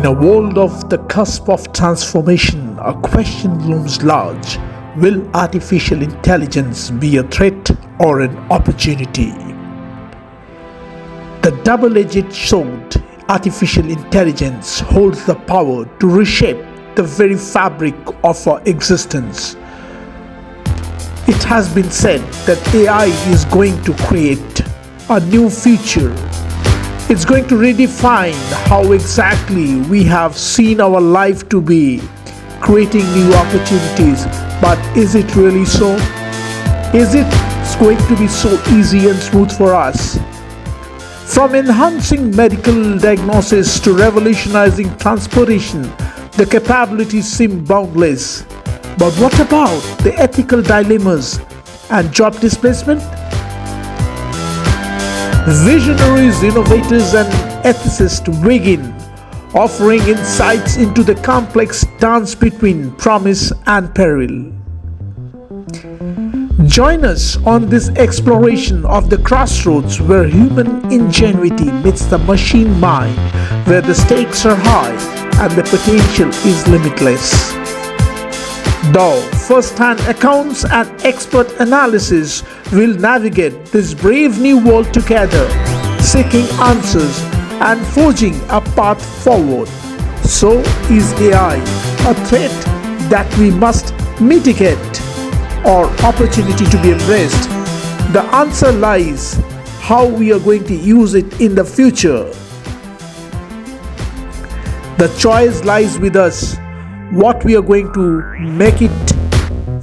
In a world of the cusp of transformation, a question looms large. Will artificial intelligence be a threat or an opportunity? The double-edged sword, artificial intelligence, holds the power to reshape the very fabric of our existence. It has been said that AI is going to create a new future. It's going to redefine how exactly we have seen our life to be, creating new opportunities. But is it really so? Is it going to be so easy and smooth for us? From enhancing medical diagnosis to revolutionizing transportation, the capabilities seem boundless. But what about the ethical dilemmas and job displacement? Visionaries, innovators, and ethicists weigh in, offering insights into the complex dance between promise and peril. Join us on this exploration of the crossroads where human ingenuity meets the machine mind, where the stakes are high and the potential is limitless. Though first-hand accounts and expert analysis will navigate this brave new world together, seeking answers and forging a path forward. So is AI a threat that we must mitigate or opportunity to be embraced? The answer lies how we are going to use it in the future. The choice lies with us, what we are going to make it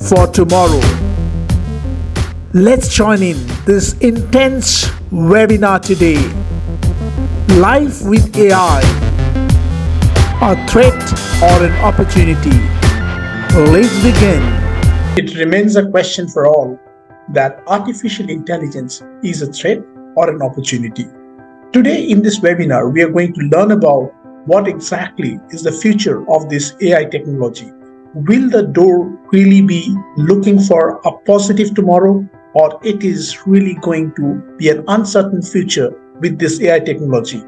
for tomorrow. Let's join in this intense webinar today. Life with AI, a threat or an opportunity? Let's begin. It remains a question for all that artificial intelligence is a threat or an opportunity. Today in this webinar, we are going to learn about what exactly is the future of this AI technology. Will the door really be looking for a positive tomorrow, or it is really going to be an uncertain future with this AI technology?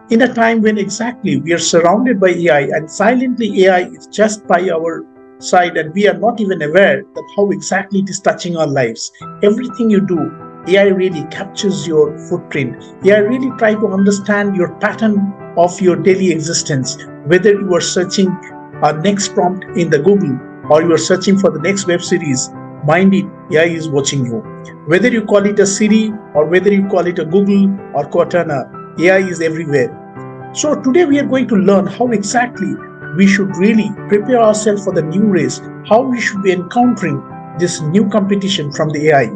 In a time when exactly we are surrounded by AI and silently AI is just by our side and we are not even aware that how exactly it is touching our lives. Everything you do, AI really captures your footprint. AI really try to understand your pattern of your daily existence, whether you are searching a next prompt in the Google or you are searching for the next web series. Mind it, AI is watching you. Whether you call it a Siri or whether you call it a Google or Cortana, AI is everywhere. So today we are going to learn how exactly we should really prepare ourselves for the new race, how we should be encountering this new competition from the AI,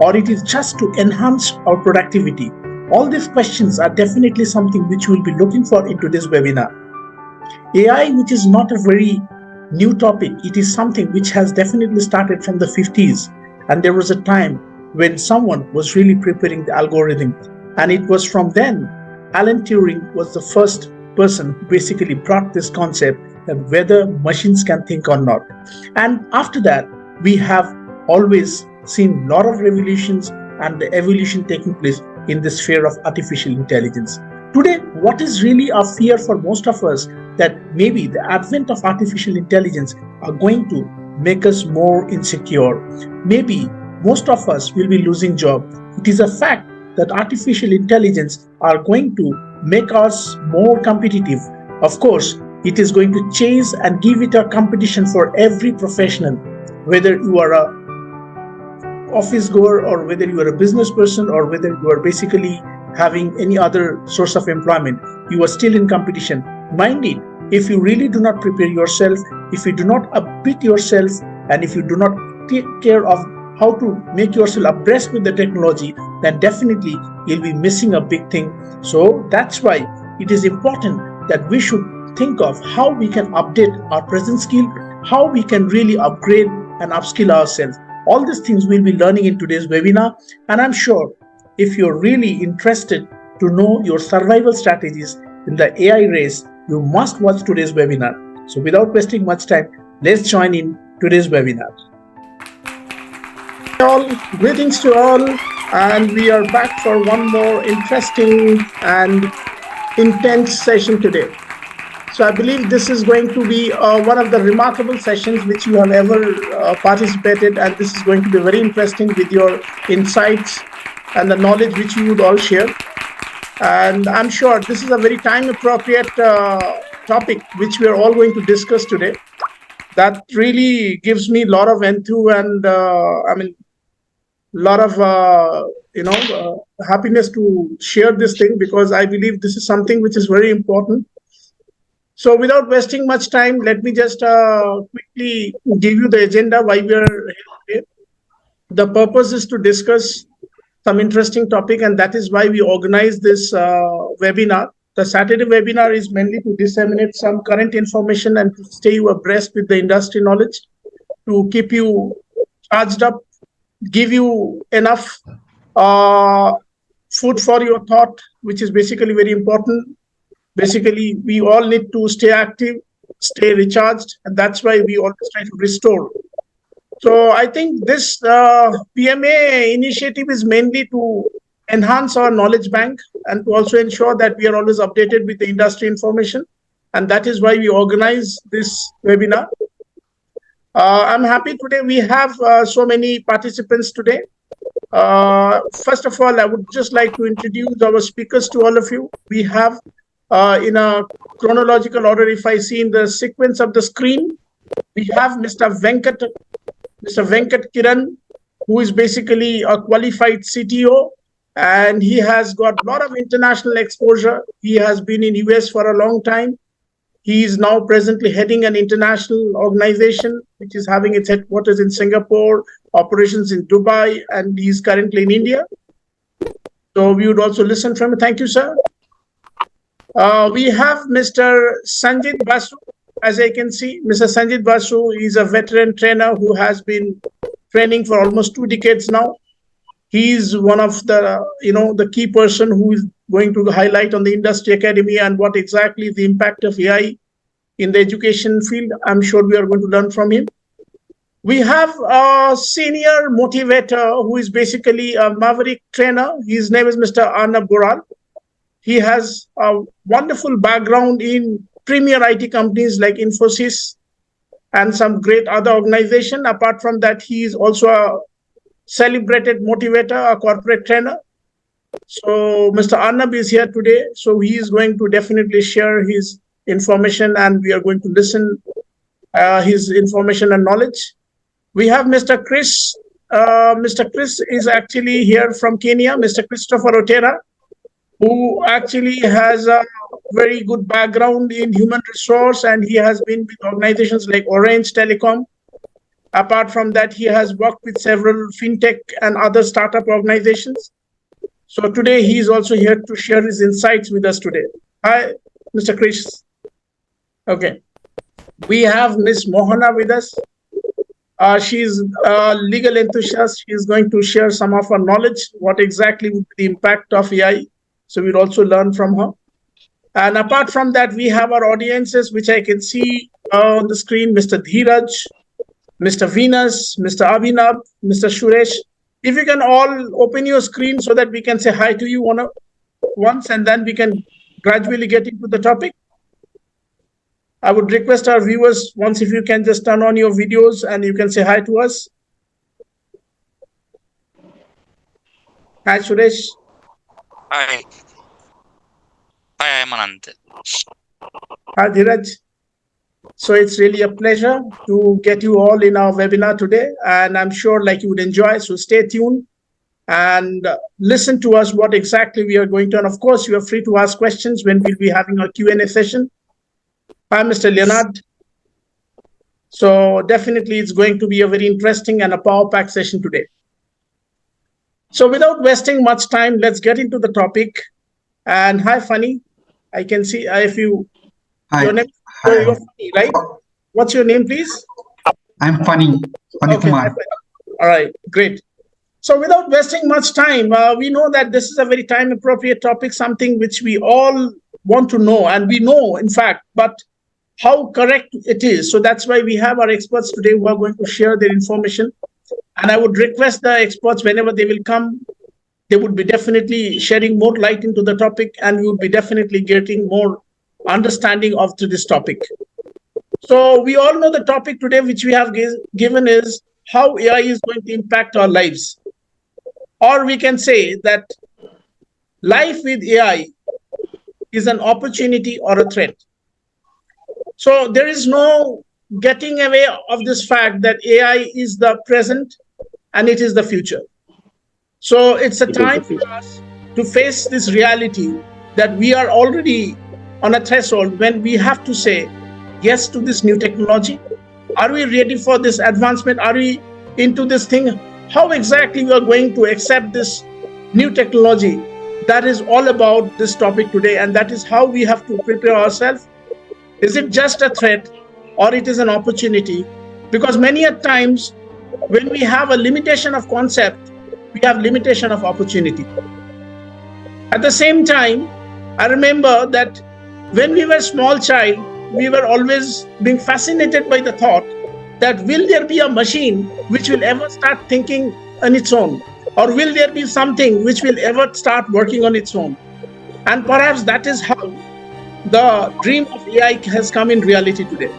or it is just to enhance our productivity. All these questions are definitely something which we'll be looking for in today's webinar. AI, which is not a very new topic, it is something which has definitely started from the 50s. And there was a time when someone was really preparing the algorithm. And it was from then, Alan Turing was the first person who basically brought this concept that whether machines can think or not. And after that, we have always seen a lot of revolutions and the evolution taking place in the sphere of artificial intelligence. Today, what is really a fear for most of us that maybe the advent of artificial intelligence are going to make us more insecure. Maybe most of us will be losing job. It is a fact that artificial intelligence are going to make us more competitive. Of course, it is going to chase and give it a competition for every professional, whether you are a office goer or whether you are a business person or whether you are basically having any other source of employment, you are still in competition. Mind it, if you really do not prepare yourself, if you do not upbeat yourself, and if you do not take care of how to make yourself abreast with the technology, then definitely you'll be missing a big thing. So that's why it is important that we should think of how we can update our present skill, how we can really upgrade and upskill ourselves. All these things we'll be learning in today's webinar, and I'm sure if you're really interested to know your survival strategies in the AI race, you must watch today's webinar. So without wasting much time, let's join in today's webinar. All greetings to all, and we are back for one more interesting and intense session today. So I believe this is going to be one of the remarkable sessions which you have ever participated, and this is going to be very interesting with your insights and the knowledge which you would all share. And I'm sure this is a very time appropriate topic which we are all going to discuss today. That really gives me a lot of enthu and lot of happiness to share this thing, because I believe this is something which is very important. So without wasting much time, let me just quickly give you the agenda why we are here today. The purpose is to discuss some interesting topic, and that is why we organize this webinar. The Saturday webinar is mainly to disseminate some current information and to stay you abreast with the industry knowledge, to keep you charged up, give you enough food for your thought, which is basically very important. Basically, we all need to stay active, stay recharged, and that's why we always try to restore. So I think this PMA initiative is mainly to enhance our knowledge bank and to also ensure that we are always updated with the industry information. And that is why we organize this webinar. I'm happy today we have so many participants today. First of all, I would just like to introduce our speakers to all of you. We have in a chronological order, if I see in the sequence of the screen, we have Mr. Venkat Kiran, who is basically a qualified CTO, and he has got a lot of international exposure. He has been in US for a long time. He is now presently heading an international organization, which is having its headquarters in Singapore, operations in Dubai, and he's currently in India. So we would also listen from him. Thank you, sir. We have Mr. Sanjit Basu. As I can see, Mr. Sanjit Basu is a veteran trainer who has been training for almost 2 decades now. He is one of the key person who is going to highlight on the industry academy and what exactly the impact of AI in the education field. I'm sure we are going to learn from him. We have a senior motivator who is basically a maverick trainer. His name is Mr. Arnab Boral. He has a wonderful background in premier IT companies like Infosys and some great other organization. Apart from that, he is also a celebrated motivator, a corporate trainer. So Mr. Arnab is here today. So he is going to definitely share his information, and we are going to listen his information and knowledge. We have Mr. Chris. Mr. Chris is actually here from Kenya, Mr. Christopher Otera, who actually has a very good background in human resource, and he has been with organizations like Orange Telecom. Apart from that, he has worked with several fintech and other startup organizations. So today he is also here to share his insights with us today. Hi, Mr. Chris. Okay. We have Ms. Mohana with us. She's a legal enthusiast. She is going to share some of her knowledge, what exactly would be the impact of AI. So we'll also learn from her. And apart from that, we have our audiences, which I can see on the screen, Mr. Dheeraj, Mr. Venus, Mr. Abhinav, Mr. Suresh. If you can all open your screen so that we can say hi to you once, and then we can gradually get into the topic. I would request our viewers, once if you can just turn on your videos and you can say hi to us. Hi, Suresh. Hi. Hi, I'm Anand. Hi, Dheeraj. So it's really a pleasure to get you all in our webinar today, and I'm sure like you would enjoy. So stay tuned and listen to us what exactly we are going to. And of course, you are free to ask questions when we'll be having our Q&A session. Hi, Mr. Leonard. So definitely it's going to be a very interesting and a power-packed session today. So without wasting much time, let's get into the topic. And hi, Funny. I can see if you... Hi. Your name, Hi. you're Funny, right? What's your name, please? I'm Funny. Funny Okay, Kumar. all right, great. So without wasting much time, we know that this is a very time-appropriate topic, something which we all want to know, and we know, in fact, but how correct it is. So that's why we have our experts today who are going to share their information. And I would request the experts, whenever they will come, they would be definitely shedding more light into the topic, and we would be definitely getting more understanding of to this topic. So we all know the topic today which we have given is how AI is going to impact our lives. Or we can say that life with AI is an opportunity or a threat. So there is no getting away of this fact that AI is the present and it is the future. So it's a time for us to face this reality that we are already on a threshold when we have to say yes to this new technology. Are we ready for this advancement? Are we into this thing? How exactly we are going to accept this new technology? That is all about this topic today, and that is how we have to prepare ourselves. Is it just a threat or it is an opportunity? Because many a times when we have a limitation of concept, we have limitation of opportunity. At the same time, I remember that when we were small child, we were always being fascinated by the thought that will there be a machine which will ever start thinking on its own? Or will there be something which will ever start working on its own? And perhaps that is how the dream of AI has come in reality today.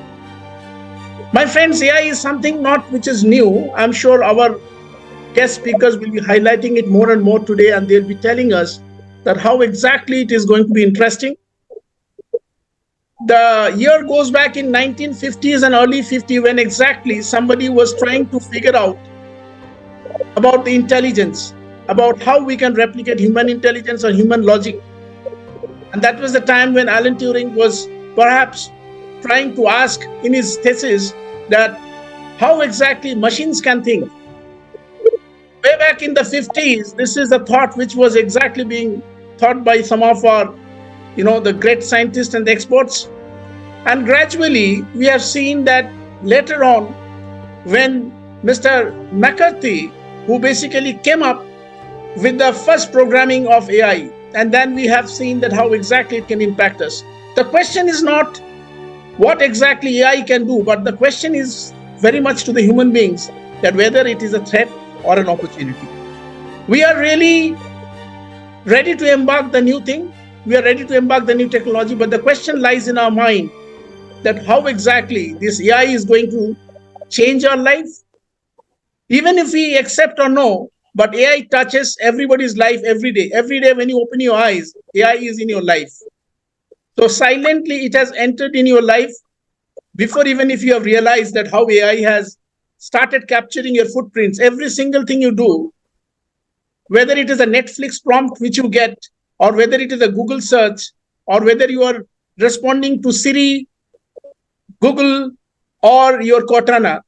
My friends, AI is something not which is new. I'm sure our guest speakers will be highlighting it more and more today, and they'll be telling us that how exactly it is going to be interesting. The year goes back in 1950s and early 50s when exactly somebody was trying to figure out about the intelligence, about how we can replicate human intelligence or human logic. And that was the time when Alan Turing was perhaps trying to ask in his thesis that how exactly machines can think. Way back in the 50s, this is a thought which was exactly being thought by some of our, the great scientists and the experts. And gradually, we have seen that later on, when Mr. McCarthy, who basically came up with the first programming of AI, and then we have seen that how exactly it can impact us. The question is not what exactly AI can do, but the question is very much to the human beings that whether it is a threat or an opportunity. We are really ready to embark the new thing. We are ready to embark the new technology, but the question lies in our mind that how exactly this AI is going to change our life. Even if we accept or no, but AI touches everybody's life every day. Every day when you open your eyes, AI is in your life. So silently it has entered in your life before even if you have realized that how AI has started capturing your footprints. Every single thing you do, whether it is a Netflix prompt which you get, or whether it is a Google search, or whether you are responding to Siri, Google, or your Cortana,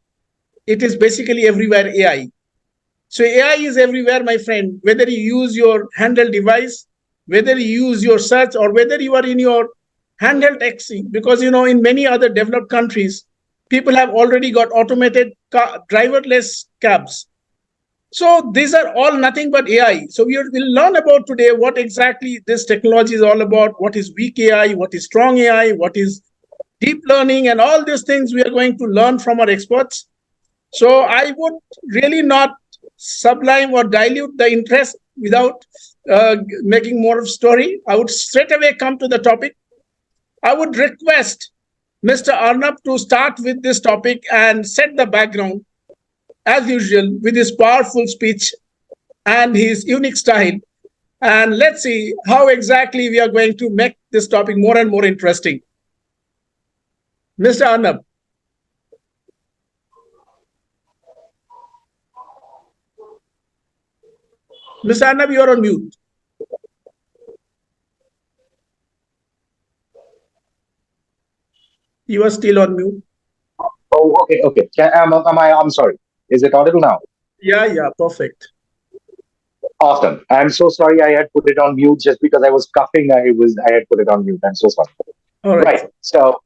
it is basically everywhere AI. So AI is everywhere, my friend, whether you use your handheld device, whether you use your search, or whether you are in your handheld taxi, because in many other developed countries, people have already got automated driverless cabs. So these are all nothing but AI. So we'll learn about today what exactly this technology is all about, what is weak AI, what is strong AI, what is deep learning, and all these things we are going to learn from our experts. So I would really not sublime or dilute the interest without making more of story. I would straight away come to the topic. I would request Mr. Arnab to start with this topic and set the background as usual with his powerful speech and his unique style. And let's see how exactly we are going to make this topic more and more interesting. Mr. Arnab. Mr. Arnab, you are on mute. You are still on mute. Oh, okay, okay. I'm sorry. Is it audible now? Yeah, perfect. Awesome. I'm so sorry I had put it on mute just because I was coughing. I had put it on mute. I'm so sorry. All right. So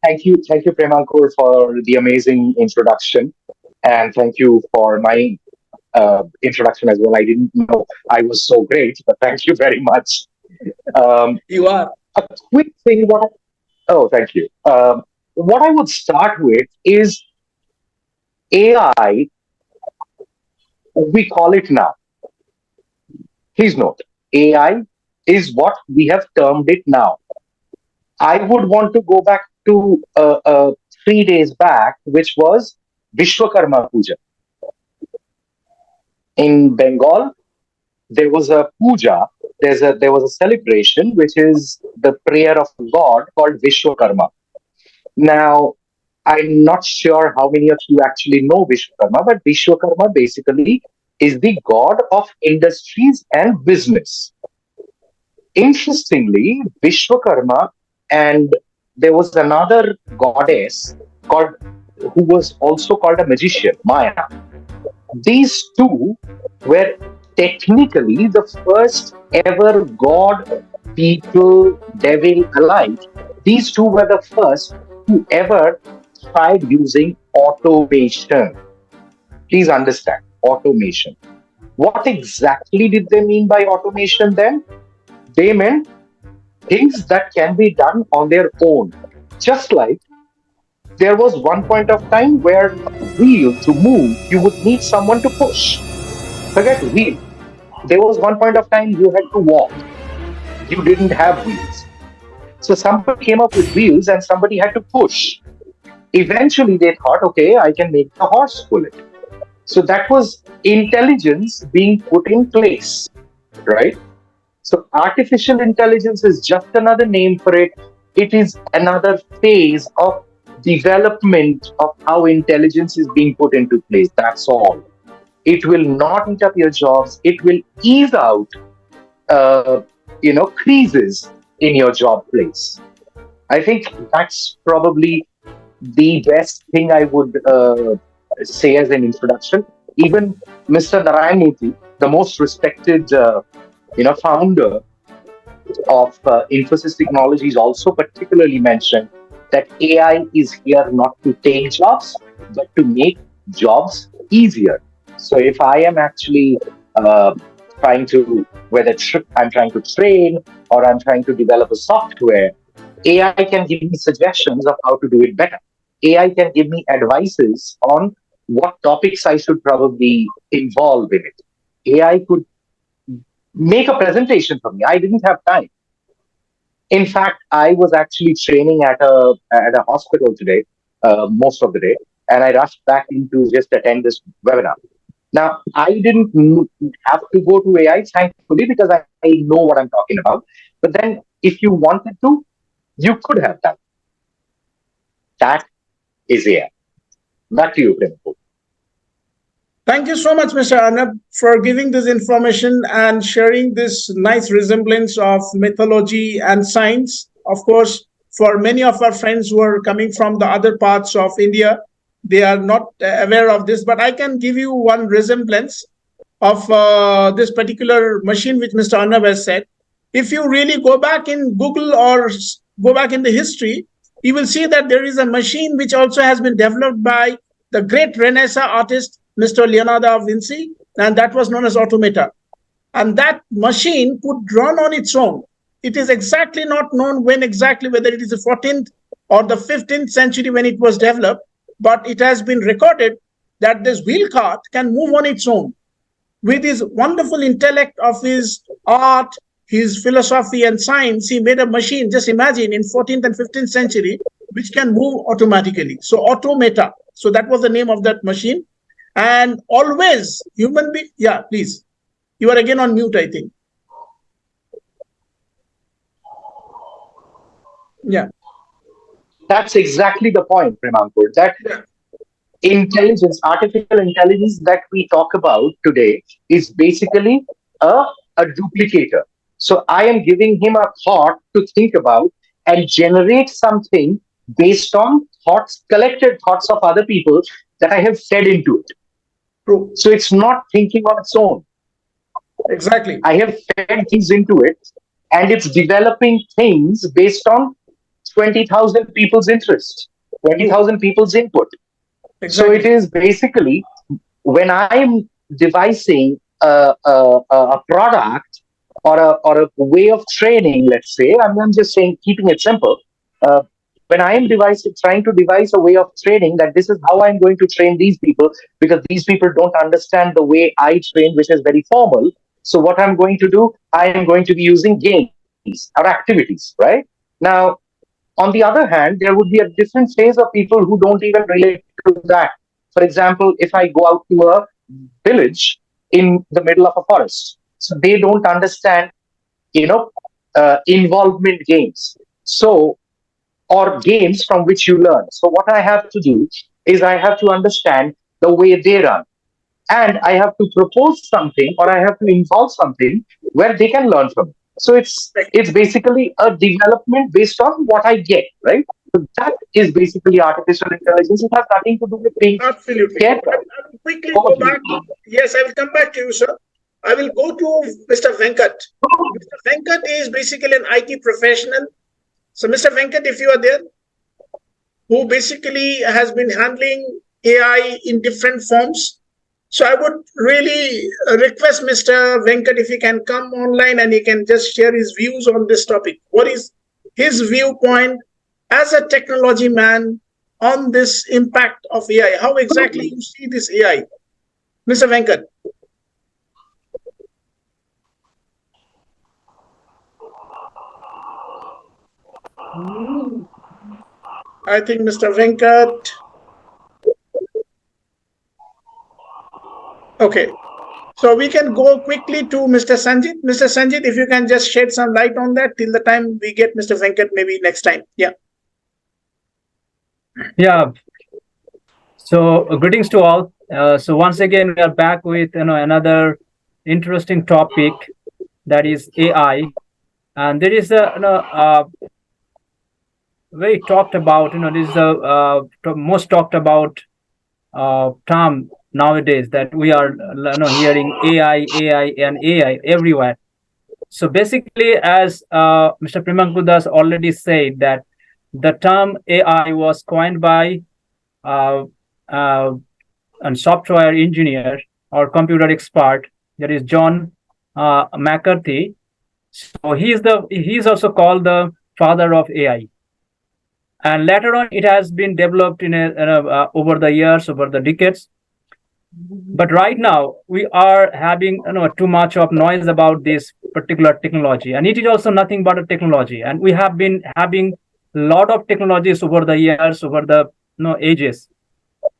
thank you, Premankur, for the amazing introduction, and thank you for my introduction as well. I didn't know I was so great, but thank you very much. You are. A quick thing. Thank you. What I would start with is AI. We call it now. Please note, AI is what we have termed it now. I would want to go back to 3 days back, which was Vishwakarma Puja. In Bengal, there was a puja. There was a celebration, which is the prayer of a god called Vishwakarma. Now, I'm not sure how many of you actually know Vishwakarma, but Vishwakarma basically is the god of industries and business. Interestingly, Vishwakarma and there was another goddess called who was also called a magician, Maya. These two were technically the first ever god, people, devil alike. These two were the first who ever tried using automation. Please understand automation. What exactly did they mean by automation then? They meant things that can be done on their own. Just like there was one point of time where a wheel to move, you would need someone to push. Forget wheel. There was one point of time you had to walk. You didn't have wheels. So somebody came up with wheels and somebody had to push. Eventually they thought, okay, I can make the horse pull it. So that was intelligence being put in place, right? So artificial intelligence is just another name for it. It is another phase of development of how intelligence is being put into place. That's all. It will not eat up your jobs. It will ease out, creases in your job place. I think that's probably the best thing I would say as an introduction. Even Mr. Narayan Murthy, the most respected, founder of Infosys Technologies, also particularly mentioned that AI is here not to take jobs, but to make jobs easier. So if I am actually trying to, I'm trying to train or I'm trying to develop a software, AI can give me suggestions of how to do it better. AI can give me advices on what topics I should probably involve in it. AI could make a presentation for me. I didn't have time. In fact, I was actually training at a hospital today, most of the day, and I rushed back in to just attend this webinar. Now, I didn't have to go to AI, thankfully, because I know what I'm talking about. But then, if you wanted to, you could have done. That is AI. Back to you, Prem. Thank you so much, Mr. Arnab, for giving this information and sharing this nice resemblance of mythology and science. Of course, for many of our friends who are coming from the other parts of India, they are not aware of this, but I can give you one resemblance of this particular machine which Mr. Arnab has said. If you really go back in Google or go back in the history, you will see that there is a machine which also has been developed by the great Renaissance artist Mr. Leonardo da Vinci, and that was known as Automata. And that machine could run on its own. It is exactly not known when exactly, whether it is the 14th or the 15th century when it was developed, but it has been recorded that this wheel cart can move on its own. With his wonderful intellect of his art, his philosophy and science, he made a machine, just imagine, in 14th and 15th century, which can move automatically. So Automata. So that was the name of that machine. And always human being, yeah, please. You are again on mute, I think. Yeah. That's exactly the point, Premankur. That intelligence, artificial intelligence that we talk about today is basically a duplicator. So I am giving him a thought to think about and generate something based on thoughts, collected thoughts of other people that I have fed into it. True. So it's not thinking on its own. Exactly. I have fed things into it and it's developing things based on 20,000 people's interest, 20,000 people's input. Exactly. So it is basically when I'm devising a product or a way of training, let's say, I'm just saying, keeping it simple. When I am trying to devise a way of training, that this is how I'm going to train these people, because these people don't understand the way I train, which is very formal. So what I'm going to do, I am going to be using games or activities, right? Now, On the other hand, there would be a different phase of people who don't even relate to that. For example, if I go out to a village in the middle of a forest, so they don't understand, involvement games. So, or games from which you learn. So what I have to do is I have to understand the way they run. And I have to propose something or I have to involve something where they can learn from it. So it's basically a development based on what I get, right? So that is basically artificial intelligence. It has nothing to do with being Absolutely. scared. I will quickly go back. Yes, I will come back to you, sir. I will go to Mr. Venkat. Mr. Venkat is basically an IT professional. So, Mr. Venkat, if you are there, who basically has been handling AI in different forms. So I would really request Mr. Venkat if he can come online and he can just share his views on this topic. What is his viewpoint as a technology man on this impact of AI? How exactly you see this AI? Mr. Venkat. I think Mr. Venkat. Okay. So we can go quickly to Mr. Sanjit. Mr. Sanjit, if you can just shed some light on that till the time we get Mr. Venkat, maybe next time. Yeah. Yeah. So greetings to all. So once again, we are back with another interesting topic, that is AI, and there is a very talked about. This is the most talked about term nowadays, that we are hearing AI, and AI everywhere. So basically, as Mr. Premankudas already said, that the term AI was coined by a software engineer or computer expert, that is John McCarthy. So he is also called the father of AI. And later on, it has been developed over the years, over the decades. But right now, we are having too much of noise about this particular technology, and it is also nothing but a technology. And we have been having a lot of technologies over the years, over the ages.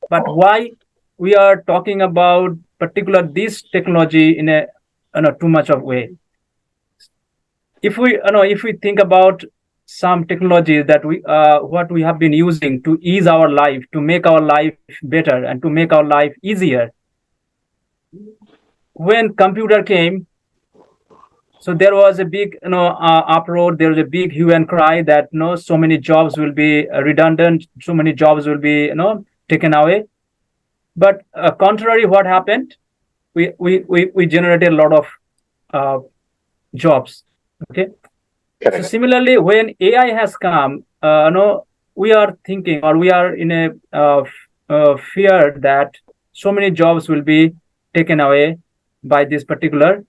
But why we are talking about particular this technology in a too much of way? If we think about some technologies that what we have been using to ease our life, to make our life better and to make our life easier. When computer came, so there was a big uproar. There was a big hue and cry that so many jobs will be redundant, so many jobs will be taken away. But contrary, what happened? We generated a lot of jobs. Okay. So similarly, when AI has come, we are thinking, or we are in a fear that so many jobs will be taken away by this particular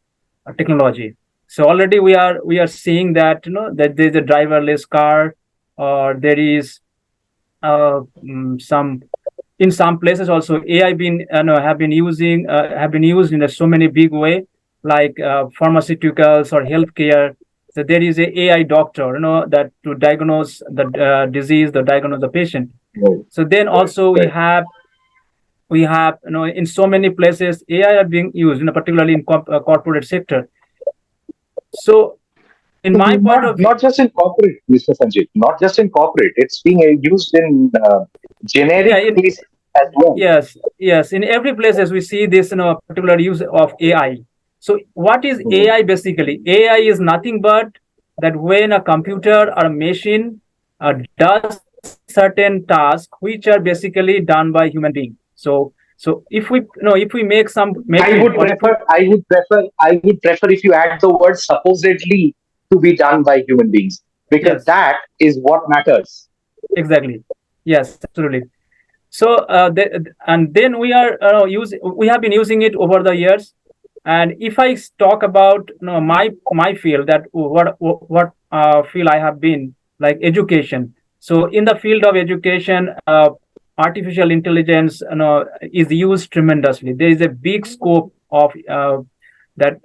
technology. So already we are seeing that that there is a driverless car, or there is some, in some places also AI have been used in so many big way, like pharmaceuticals or healthcare. So there is a AI doctor, that to diagnose the disease, to diagnose the patient. So then also we have in so many places AI are being used, particularly in corporate sector. So in my point of view, not just in corporate, Mr. Sanjit, not just in corporate, it's being used in generic places as well. Yes, in every place as we see this particular use of AI. So what is AI basically? AI is nothing but that when a computer or a machine does certain tasks which are basically done by human being. So if we make some machine, I would prefer if you add the word supposedly to be done by human beings, because that is what matters. Exactly. Yes, absolutely. So and then we have been using it over the years. And if I talk about my field, that what field I have been, like education. So in the field of education, artificial intelligence is used tremendously. There is a big scope of that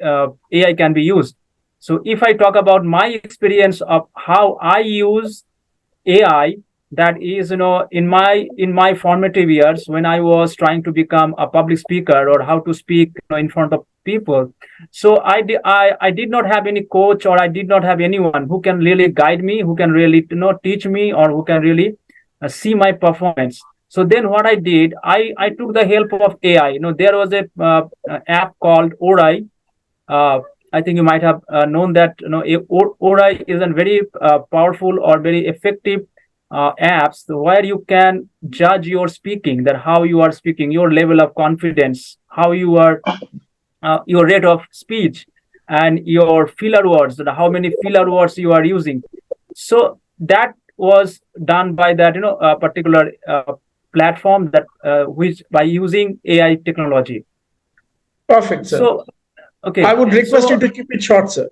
AI can be used. So if I talk about my experience of how I use AI that is, in my formative years when I was trying to become a public speaker or how to speak, in front of people. So I did not have any coach, or I did not have anyone who can really guide me, who can really, teach me, or who can really see my performance. So then what I did, I took the help of AI. There was a app called Orai. uh, I think you might have known that, Orai is a very powerful or very effective apps where you can judge your speaking, that how you are speaking, your level of confidence, how you are, your rate of speech, and your filler words, how many filler words you are using. So that was done by that, particular platform, that which by using AI technology. Perfect, sir. So okay, I would request you to keep it short, sir.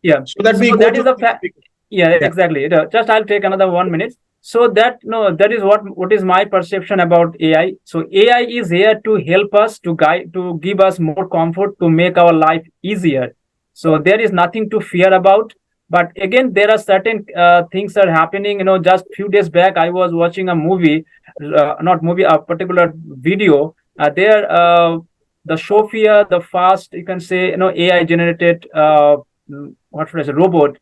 Yeah, so that we so go that to is the the next speaker. yeah, exactly. Just I'll take another 1 minute. So that, no, that is what is my perception about AI. So AI is here to help us, to guide, to give us more comfort, to make our life easier. So there is nothing to fear about. But again, there are certain things that are happening. Just few days back, I was watching a movie, not movie, a particular video. There, the Sophia, the fast, you can say, AI generated, what should I say, robot,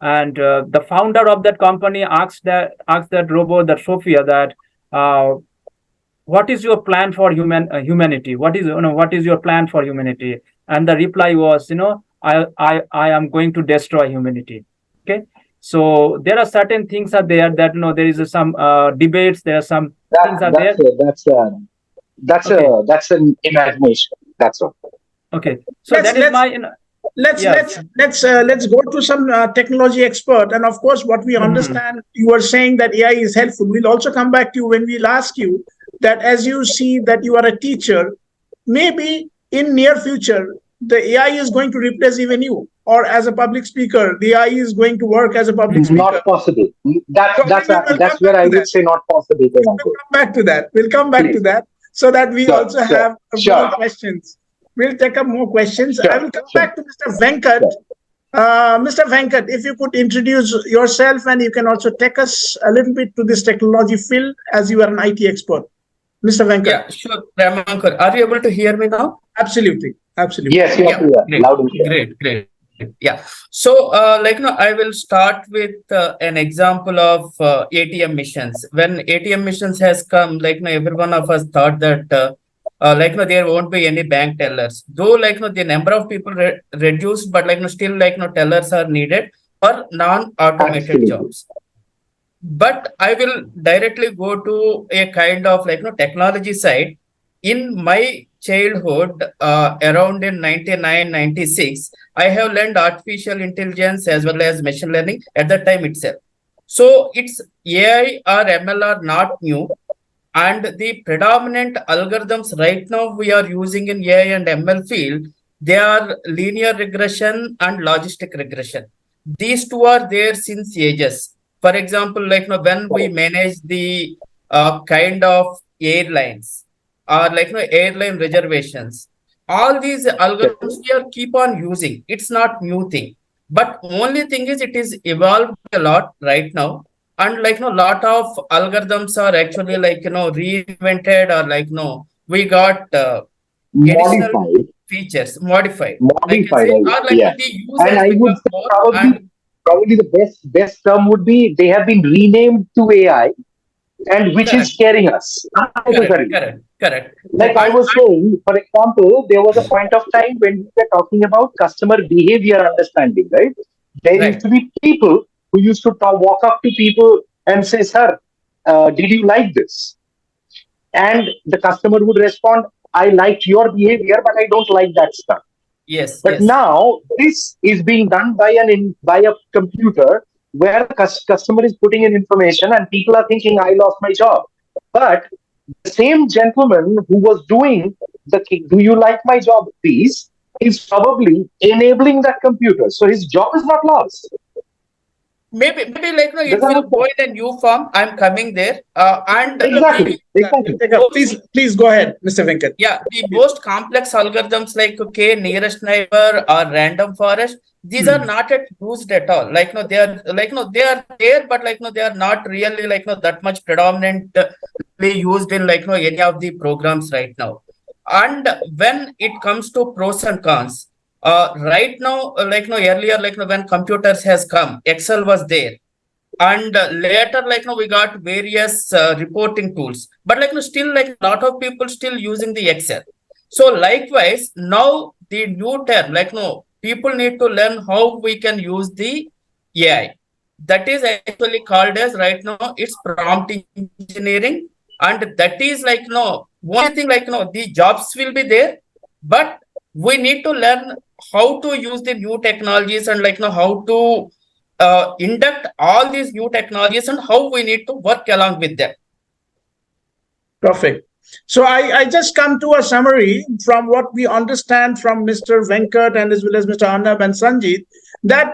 and the founder of that company asked that robot, that Sophia, that what is your plan for humanity? What is your plan for humanity? And the reply was, I am going to destroy humanity. Okay, so there are certain things are there that, there is some debates. There are some things are there. Okay, That's an imagination. That's all. okay. So let's that is let's my, let's yeah. let's go to some technology expert. And of course, what we understand, you are saying that AI is helpful. We'll also come back to you when we'll ask you that, as you see that you are a teacher, maybe in near future the AI is going to replace even you, or as a public speaker the AI is going to work as a public speaker. Not possible. So we will come That's where back I to would that. say not possible. We'll come back to that. We'll come back to Please. that, so that we Sure, also sure, have sure. more questions. We'll take up more questions. I Sure, will come sure, back to Mr. Venkat. sure. Mr. Venkat, if you could introduce yourself, and you can also take us a little bit to this technology field, as you are an IT expert. Mr. Venkat. Yeah, sure. Pramankar, are you able to hear me now? Absolutely. Absolutely. Yes, yes, Yeah, great, loud and clear. great. Yeah. So, I will start with an example of ATM missions. When ATM missions has come, every one of us thought that, there won't be any bank tellers. Though, the number of people reduced, but, still, tellers are needed for non-automated Absolutely. jobs. But I will directly go to a kind of technology side. In my childhood, around in 99, 96, I have learned artificial intelligence as well as machine learning at the time itself. So it's AI or ML are not new, and the predominant algorithms right now we are using in AI and ML field, they are linear regression and logistic regression. These two are there since ages. For example, when we manage the kind of airlines or airline reservations, all these algorithms we are keep on using. It's not new thing, but only thing is it is evolved a lot right now. And lot of algorithms are actually reinvented, or we got additional Modified, features modified, I can modified. say, or Yeah, the use and has I would become say more. probably And probably the best term would be they have been renamed to AI, and which is correct, scaring us unnecessarily. correct. Like I And was saying, for example, there was a point of time when we were talking about customer behavior understanding, right? There used right, to be people who used to walk up to people and say, "Sir, did you like this?" And the customer would respond, "I liked your behavior, but I don't like that stuff." yes, But now this is being done by by a computer, where the customer is putting in information and people are thinking, "I lost my job." But the same gentleman who was doing the "Do you like my job, please?" is probably enabling that computer, so his job is not lost. maybe like no, it Does that will make go sense? in a new form. I'm coming there. And Exactly. Exactly. Please go ahead, Mr. Venkat. yeah, the most complex algorithms like okay, nearest neighbor or random forest, these are not at used at all. Like no, they are like no, they are there, but like no, they are not really like no that much predominantly used in like no any of the programs right now. And when it comes to pros and cons, right now, like no earlier, like no when computers has come, Excel was there, and later like no we got various reporting tools, but like no still like a lot of people still using the Excel. So likewise now the new term like no people need to learn how we can use the AI, that is actually called as right now it's prompt engineering. And that is like no one thing like no the jobs will be there, but we need to learn how to use the new technologies and like no how to induct all these new technologies and how we need to work along with them. Perfect. So I just come to a summary from what we understand from Mr. Venkat and as well as Mr. Arnab and Sanjit, that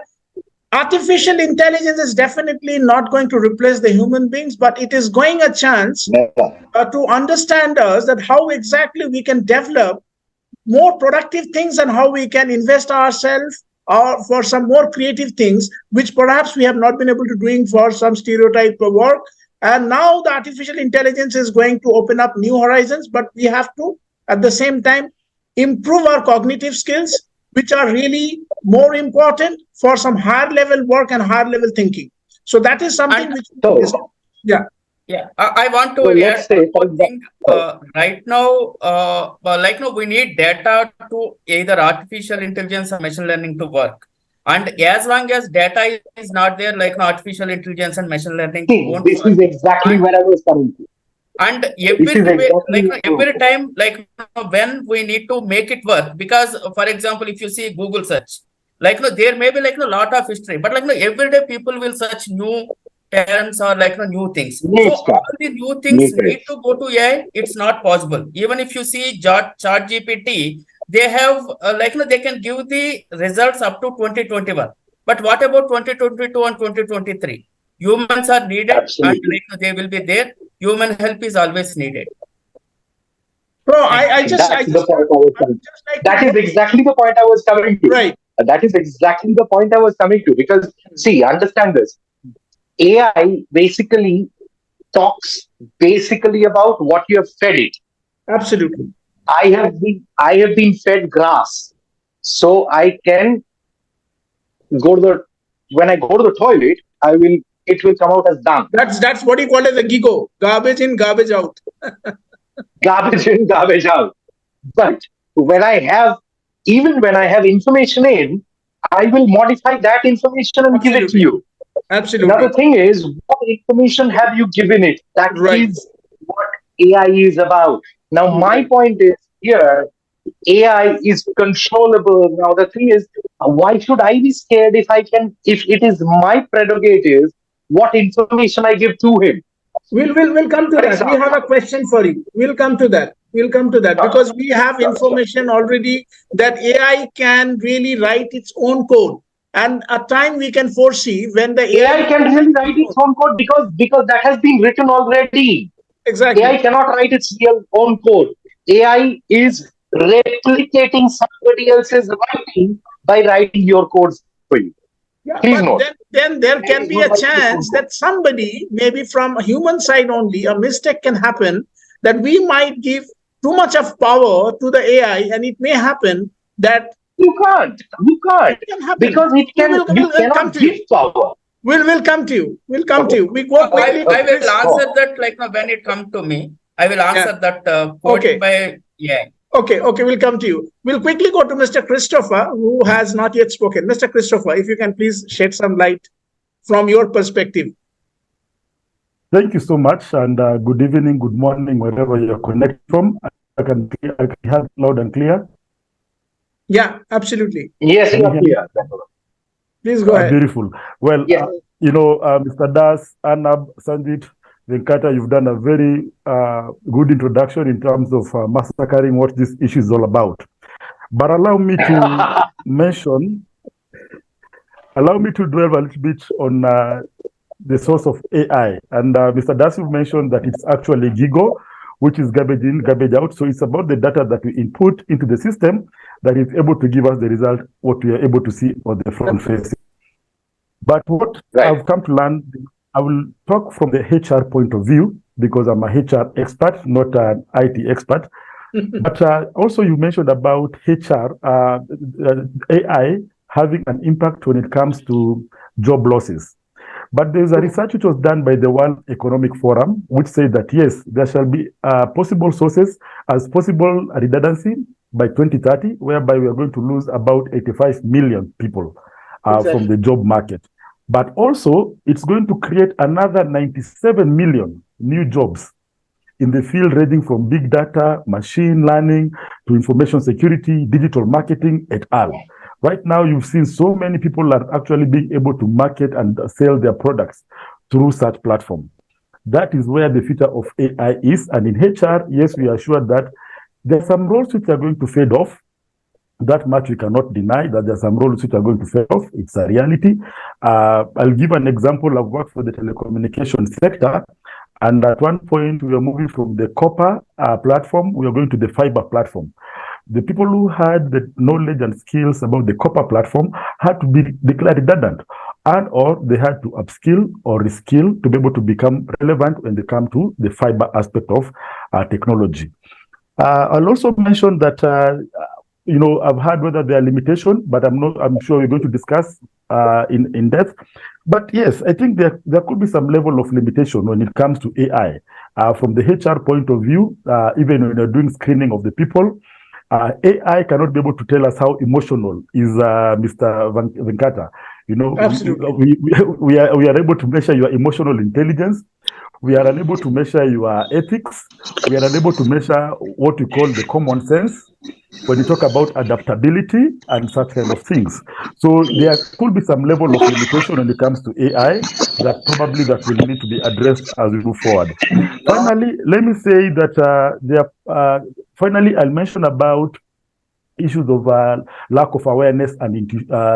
artificial intelligence is definitely not going to replace the human beings, but it is going a chance to understand us that how exactly we can develop more productive things and how we can invest ourselves or for some more creative things which perhaps we have not been able to doing for some stereotype work. And now the artificial intelligence is going to open up new horizons, but we have to at the same time improve our cognitive skills, which are really more important for some higher level work and higher level thinking. So that is something which yeah. Yeah, I want to So add let's say, for one thing. Right now, like no, we need data to either artificial intelligence or machine learning to work. And as long as data is not there, like no, artificial intelligence and machine learning won't this work. is exactly And where I was coming to. and This is every exactly like where I was every coming time like when we need to make it work, because for example if you see Google search, like no there may be like a lot of history, but like no every day people will search new terms or like no new things. to. New So stuff. all the new New things need trends. to go to AI. It's not possible. Even if you see chat GPT, they have like no they can give the results up to 2021, but what about 2022 and 2023? Humans are needed, and Absolutely. like no, they will be there. Human help is always needed. No, Thank you. I That's the just point I was I coming would to. just like to That go is exactly the point I was coming to. right. That is exactly the point I was coming to. Because, see, understand this. AI basically talks basically about what you have fed it. Absolutely. I have been fed grass. So I can go to the when I go to the toilet, it will come out as dung. That's what you call as a gigo. Garbage in, garbage out. Garbage in, garbage out. But when I have, even when I have information in, I will modify that information and give it to Absolutely. you. Another Absolutely. thing is, what information have you given it? That Right. is what AI is about. Now, my Right. point is here, AI is controllable. Now, the thing is, why should I be scared if it is my prerogative, what information I give to him? We'll come to For that. We have example, a question for you. We'll come to that. We'll come to that because we have information already that AI can really write its own code. And a time we can foresee when the AI AI will can write really its write its code. own code because that has been written already. AI Exactly. cannot write its real own code. AI is replicating somebody else's writing by writing your codes for you. Yeah, Please but note. then there AI can is be not a writing its own chance code. that somebody, maybe from a human side only, a mistake can happen that we might give too much of power to the AI, and it may happen that You can't. You can't. it can happen. Because you We'll come cannot to give you. power. We'll come to you. We'll come to Okay. you. We go Okay. quickly I to Okay. will Chris. Go answer on. that like no, when it come to me. I will Yeah. answer that quote Okay. by yeah. Okay. We'll come to you. We'll quickly go to Mr. Christopher, who has not yet spoken. Mr. Christopher, if you can please shed some light from your perspective. Thank you so much, and good evening, good morning, wherever you're connected from. I can hear it loud and clear. Yeah, absolutely. Yes, Can you you are hear me? clear. Please go ahead. Beautiful. Well, Yes. Mr. Das, Arnab, Sanjit, Venkata, you've done a very good introduction in terms of massacring what this issue is all about. But allow me to mention allow me to dwell a little bit on the source of AI. And Mr. Das, you mentioned that it's actually GIGO, which is garbage in, garbage out. So it's about the data that we input into the system that is able to give us the result, what we are able to see on the front face. But what I've come to learn, I will talk from the HR point of view, because I'm a HR expert, not an IT expert. But also you mentioned about HR, AI having an impact when it comes to job losses. But there's a research which was done by the World Economic Forum, which said that yes, there shall be possible sources as possible redundancy by 2030, whereby we are going to lose about 85 million people from the job market. But also, it's going to create another 97 million new jobs in the field ranging from big data, machine learning, to information security, digital marketing, et al. Right now, you've seen so many people are actually being able to market and sell their products through such platform. That is where the future of AI is. And in HR, yes, we are sure that there are some roles which are going to fade off. That much we cannot deny, that there are some roles which are going to fade off. It's a reality. I'll give an example. I've worked for the telecommunication sector. And at one point, we were moving from the copper platform, we are going to the fiber platform. The people who had the knowledge and skills about the copper platform had to be declared redundant, and or they had to upskill or reskill to be able to become relevant when they come to the fiber aspect of technology. I'll also mention that I've heard whether there are limitations, but I'm sure we're going to discuss in depth. But yes, I think there could be some level of limitation when it comes to AI. From the HR point of view, even when you're doing screening of the people, AI cannot be able to tell us how emotional is Mr. Venkata. Absolutely. We are able to measure your emotional intelligence. We are unable to measure your ethics. We are unable to measure what we call the common sense when you talk about adaptability and such kind of things. So there could be some level of limitation when it comes to AI that will need to be addressed as we move forward. Finally, let me say that finally, I'll mention about issues of lack of awareness and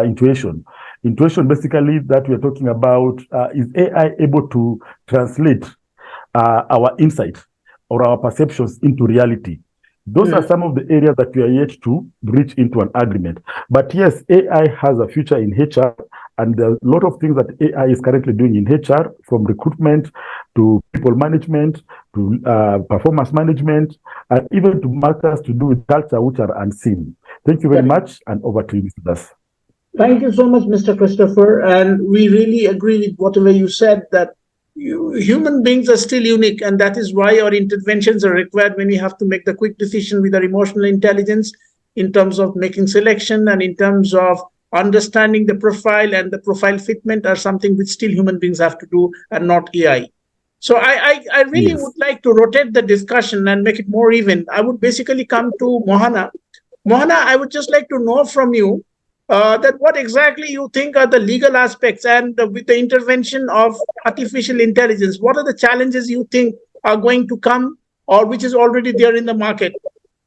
intuition. Intuition, basically, that we're talking about, is AI able to translate our insight or our perceptions into reality? Those are some of the areas that we are yet to reach into an agreement. But yes, AI has a future in HR, and there are a lot of things that AI is currently doing in HR, from recruitment to people management to performance management, and even to matters to do with culture which are unseen. Thank you very much, and over to you, Mr. Das. Thank you so much, Mr. Christopher. And we really agree with whatever you said, that human beings are still unique, and that is why our interventions are required when we have to make the quick decision with our emotional intelligence in terms of making selection and in terms of understanding the profile, and the profile fitment are something which still human beings have to do and not AI. So I really would like to rotate the discussion and make it more even. I would basically come to Mohana. Mohana, I would just like to know from you that what exactly you think are the legal aspects, and with the intervention of artificial intelligence, what are the challenges you think are going to come, or which is already there in the market?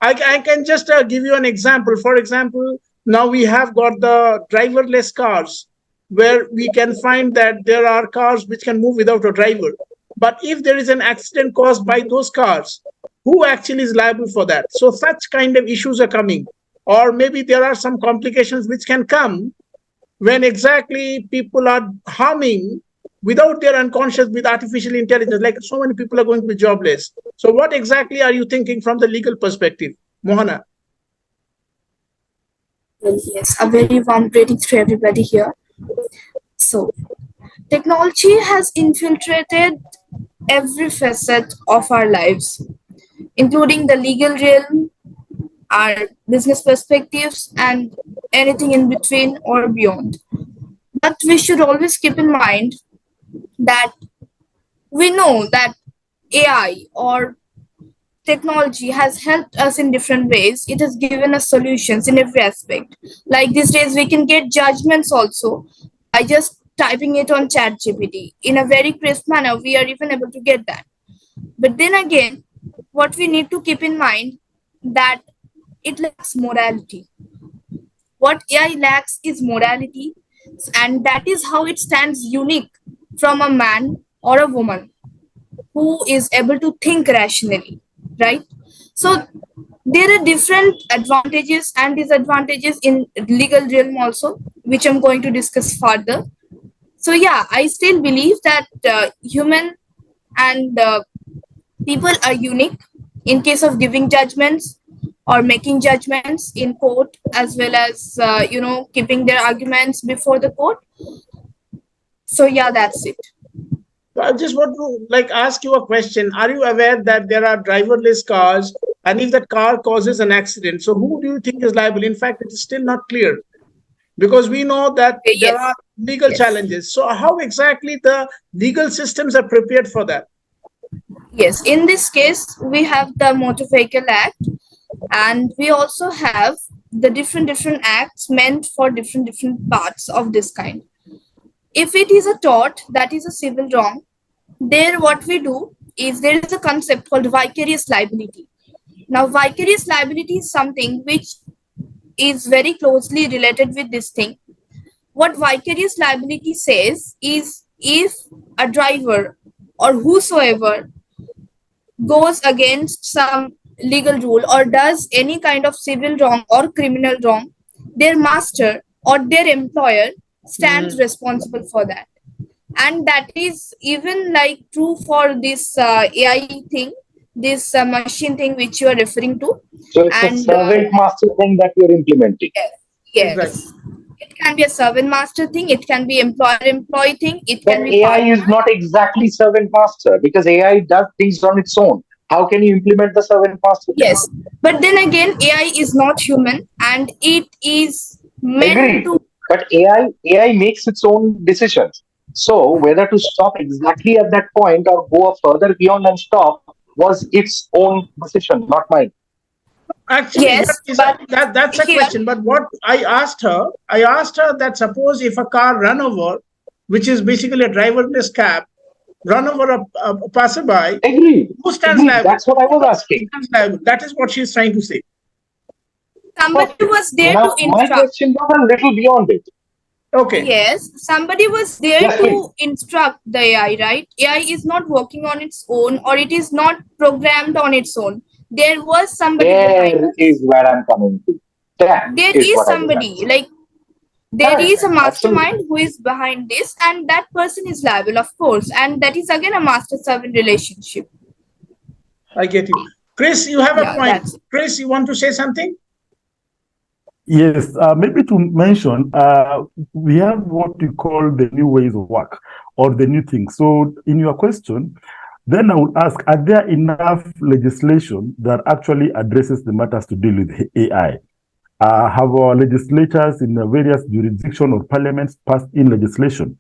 I can just give you an example. For example, now we have got the driverless cars, where we can find that there are cars which can move without a driver. But if there is an accident caused by those cars, who actually is liable for that? So such kind of issues are coming. Or maybe there are some complications which can come when exactly people are harming without their unconscious with artificial intelligence, like so many people are going to be jobless. So what exactly are you thinking from the legal perspective? Mohana. Well, yes, a very warm greeting to everybody here. So, technology has infiltrated every facet of our lives, including the legal realm, our business perspectives, and anything in between or beyond. But we should always keep in mind that we know that AI or technology has helped us in different ways. It has given us solutions in every aspect. Like these days, we can get judgments also by just typing it on ChatGPT. In a very crisp manner, we are even able to get that. But then again, what we need to keep in mind that it lacks morality. What AI lacks is morality, and that is how it stands unique from a man or a woman who is able to think rationally, right? So there are different advantages and disadvantages in legal realm also, which I'm going to discuss further. So yeah, I still believe that human and people are unique in case of giving judgments or making judgments in court, as well as keeping their arguments before the court. So yeah, that's it. I just want to ask you a question. Are you aware that there are driverless cars, and if that car causes an accident, so who do you think is liable? In fact, it is still not clear because we know that there Yes, are legal yes, challenges. So how exactly the legal systems are prepared for that? yes. In this case, we have the Motor Vehicle Act, and we also have the different acts meant for different parts of this kind. If it is a tort, that is a civil wrong, there what we do is there is a concept called vicarious liability. Now, vicarious liability is something which is very closely related with this thing. What vicarious liability says is if a driver or whosoever goes against some legal rule or does any kind of civil wrong or criminal wrong, their master or their employer stands responsible for that. And that is even like true for this AI thing, this machine thing which you are referring to. So it's a And servant master thing that you're implementing. Exactly. yes, it can be a servant master thing, it can be employer employee thing, it But can be AI partner. is not exactly servant master because AI does things on its own. How can you implement the servant master thing? Yes, but then again, AI is not human and it is meant Agreed. to. But AI makes its own decisions. So whether to stop exactly at that point or go further beyond and stop was its own decision, not mine. Actually, Yes, but that's a here, question. But what I asked her that suppose if a car run over, which is basically a driverless cab, run over a passerby, Agreed. who stands Agreed. liable? That's what I was asking. Who stands liable? That is what she's trying to say. somebody Perfect. was there to Now my instruct. question was a little beyond it. Okay. Yes, somebody was there Yes, please. to instruct the AI, right? AI is not working on its own or it is not programmed on its own. There was somebody behind There this. is where I'm coming to. That There is is what I was somebody, asking. like, there Correct. is a Absolutely. mastermind who is behind this, and that person is liable, of course. And that is again a master servant relationship. I get you. Chris, you have a Yeah, point. that's it. Chris, you want to say something? Yes, maybe to mention, we have what we call the new ways of work or the new things. So, in your question, then I would ask, are there enough legislation that actually addresses the matters to deal with AI? Have our legislators in the various jurisdictions or parliaments passed in legislation?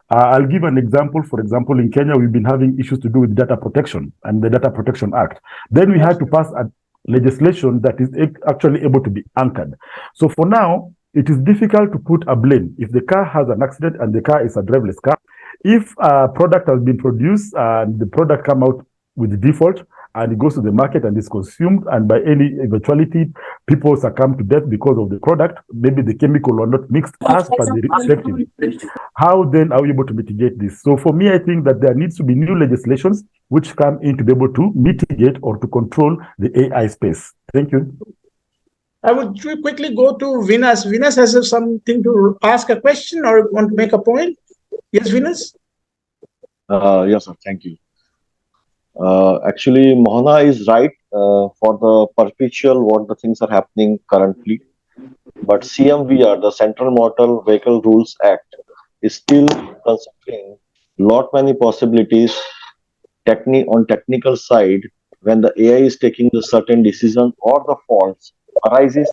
I'll give an example. For example, in Kenya, we've been having issues to do with data protection and the Data Protection Act. Then we had to pass a legislation that is actually able to be anchored. So for now, it is difficult to put a blame. If the car has an accident and the car is a driverless car, if a product has been produced and the product come out with default and it goes to the market and is consumed, and by any eventuality people succumb to death because of the product, maybe the chemical were not mixed as per the directive. How then are we able to mitigate this? So for me, I think that there needs to be new legislations which come in to be able to mitigate or to control the AI space. Thank you. I would quickly go to Venus. Venus has something to ask a question or want to make a point. Yes, Venus? Yes, sir. Thank you. Actually, Mohana is right for the perpetual what the things are happening currently. But CMVR, the Central Motor Vehicle Rules Act, is still considering lot many possibilities on technical side when the AI is taking the certain decision or the faults arises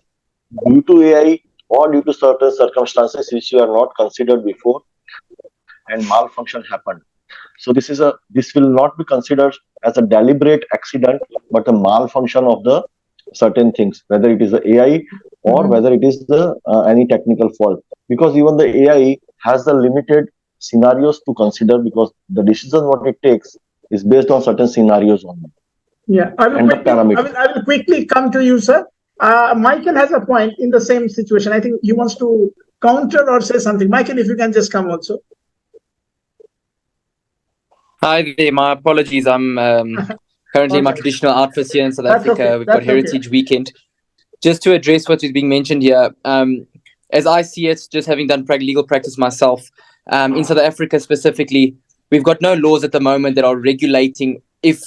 due to AI or due to certain circumstances which you are not considered before and malfunction happened. So this will not be considered as a deliberate accident, but a malfunction of the certain things, whether it is the AI or whether it is the any technical fault. Because even the AI has the limited scenarios to consider because the decision what it takes is based on certain scenarios only. Yeah, I will quickly come to you, sir. Michael has a point in the same situation. I think he wants to counter or say something? Michael, if you can just come also. Hi there. My apologies. I'm currently in my traditional outfits here in South That's Africa. okay. We've That's got Heritage Weekend. Just to address what is being mentioned here, as I see it, just having done legal practice myself, in South Africa specifically, we've got no laws at the moment that are regulating if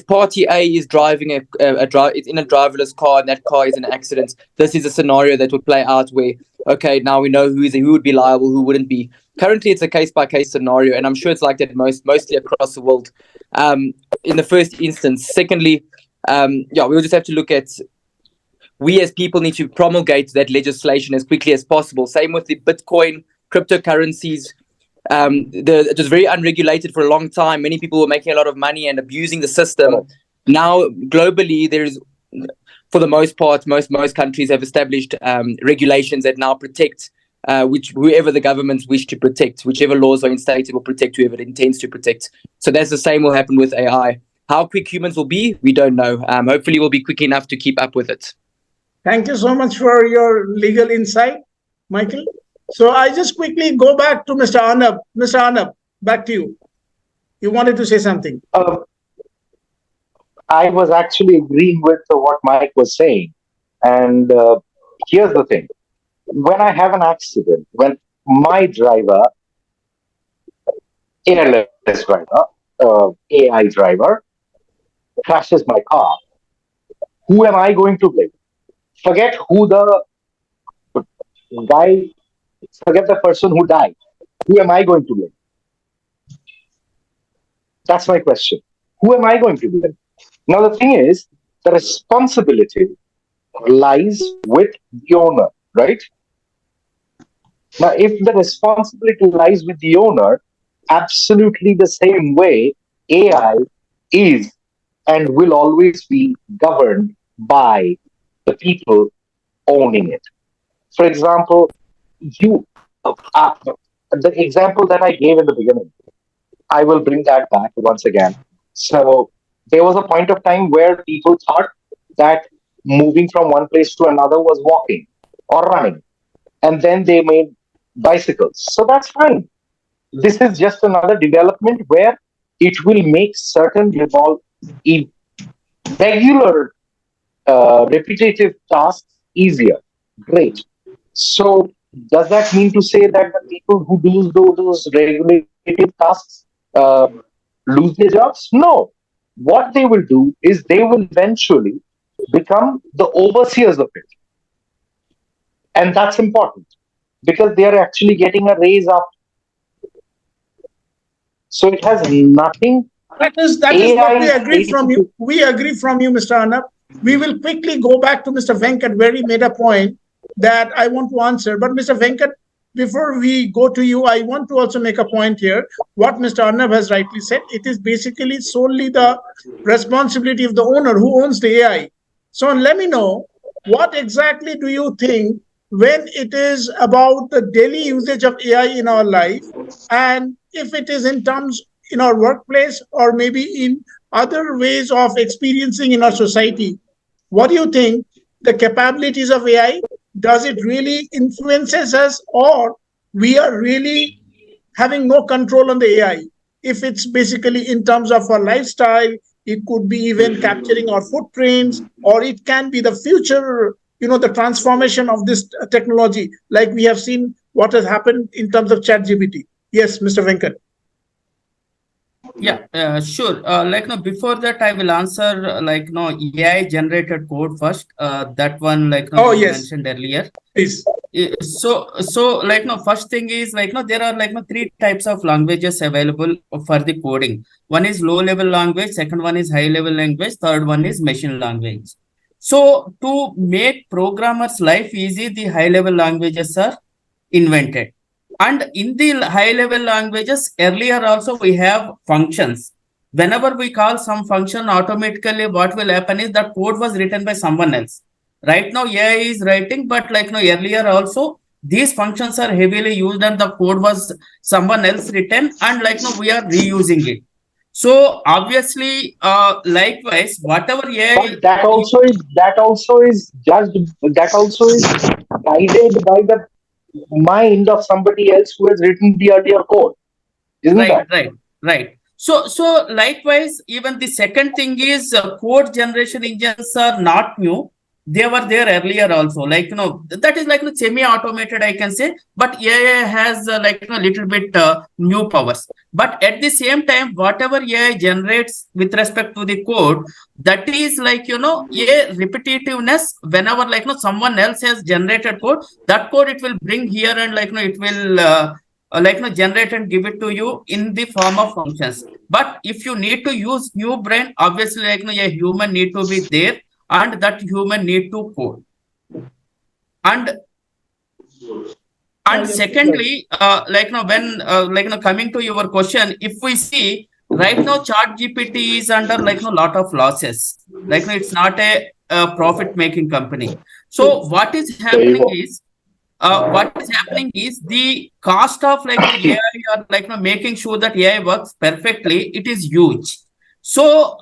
party A is driving it's in a driverless car and that car is in an accident. This is a scenario that would play out where, okay, now we know who would be liable, who wouldn't be. Currently, it's a case-by-case scenario, and I'm sure it's like that mostly across the world. In the first instance, secondly, we'll just have to look at. We as people need to promulgate that legislation as quickly as possible. Same with the Bitcoin, cryptocurrencies. It was very unregulated for a long time. Many people were making a lot of money and abusing the system. Now, globally, there's, for the most part, most countries have established regulations that now protect whoever the governments wish to protect. Whichever laws are instated will protect whoever it intends to protect. So that's the same will happen with AI. How quick humans will be, we don't know. Hopefully, we'll be quick enough to keep up with it. Thank you so much for your legal insight, Michael. So I just quickly go back to Mr. Arnab. Mr. Arnab, back to you. You wanted to say something. I was actually agreeing with what Mike was saying. And here's the thing. When I have an accident, when my driver, airless driver, AI driver, crashes my car, who am I going to blame? Forget forget the person who died. Who am I going to blame? That's my question. Who am I going to blame? Now, the thing is, the responsibility lies with the owner, right? Now, if the responsibility lies with the owner, absolutely the same way AI is and will always be governed by the people owning it. For example, the example that I gave in the beginning, I will bring that back once again. So there was a point of time where people thought that moving from one place to another was walking or running. And then they made bicycles. So that's fine. This is just another development where it will make certain regular repetitive tasks easier. Great. So does that mean to say that the people who do those regulative tasks lose their jobs? No. What they will do is they will eventually become the overseers of it. And that's important because they are actually getting a raise up. So it has nothing. That is what we agree from you. We agree from you, Mr. Arnab. We will quickly go back to Mr. Venkat, where he made a point that I want to answer. But Mr. Venkat, before we go to you, I want to also make a point here. What Mr. Arnab has rightly said, it is basically solely the responsibility of the owner who owns the AI. So let me know, what exactly do you think when it is about the daily usage of AI in our life, and if it is in terms in our workplace or maybe in other ways of experiencing in our society, what do you think the capabilities of AI? Does it really influences us, or we are really having no control on the AI? If it's basically in terms of our lifestyle, it could be even capturing our footprints, or it can be the future, the transformation of this technology, like we have seen what has happened in terms of ChatGPT. Yes, Mr. Venkat. Yeah, sure. Before that, I will answer AI generated code first. That one, you mentioned earlier. Please. First thing is there are three types of languages available for the coding. One is low level language, second one is high level language, third one is machine language. So to make programmers' life easy, the high level languages are invented. And in the high level languages, earlier also we have functions. Whenever we call some function, automatically what will happen is that code was written by someone else. Right now AI is writing, but earlier also these functions are heavily used and the code was someone else written, and we are reusing it. So obviously, likewise, whatever AI, but that also is guided by the mind of somebody else who has written the earlier code. Isn't that? Right. So likewise, even the second thing is code generation engines are not new. They were there earlier also. Like, that is like semi-automated, I can say. But AI has little bit new powers. But at the same time, whatever AI generates with respect to the code, that is a repetitiveness. Whenever someone else has generated code, that code it will bring here and it will generate and give it to you in the form of functions. But if you need to use new brain, obviously a human need to be there, and that human need to code. And secondly, when coming to your question, if we see right now, Chat GPT is under lot of losses. It's not a profit making company. So what is happening is the cost of AI or making sure that AI works perfectly, it is huge. So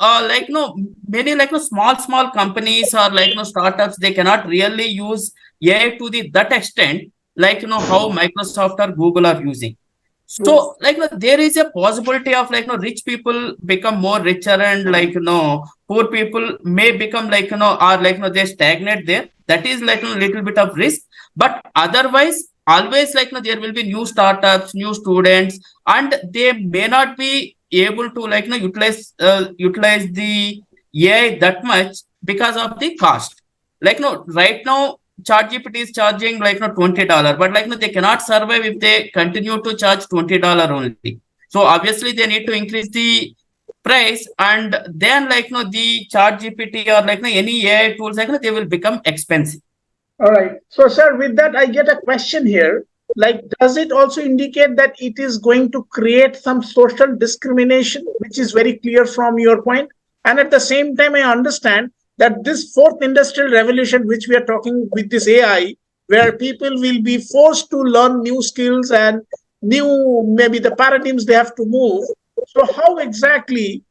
many small companies or startups, they cannot really use AI to that extent how Microsoft or Google are using. So there is a possibility of rich people become more richer, and poor people may become or they stagnate there. That is little bit of risk. But otherwise, always there will be new startups, new students, and they may not be able to utilize the AI that much because of the cost. Right now, ChatGPT is charging $20, but they cannot survive if they continue to charge $20 only. So obviously they need to increase the price, and then the ChatGPT or any AI tools they will become expensive. All right. So, sir, with that, I get a question here. Does it also indicate that it is going to create some social discrimination, which is very clear from your point? And at the same time, I understand that this fourth industrial revolution, which we are talking with this AI, where people will be forced to learn new skills and maybe the paradigms they have to move. So, how exactly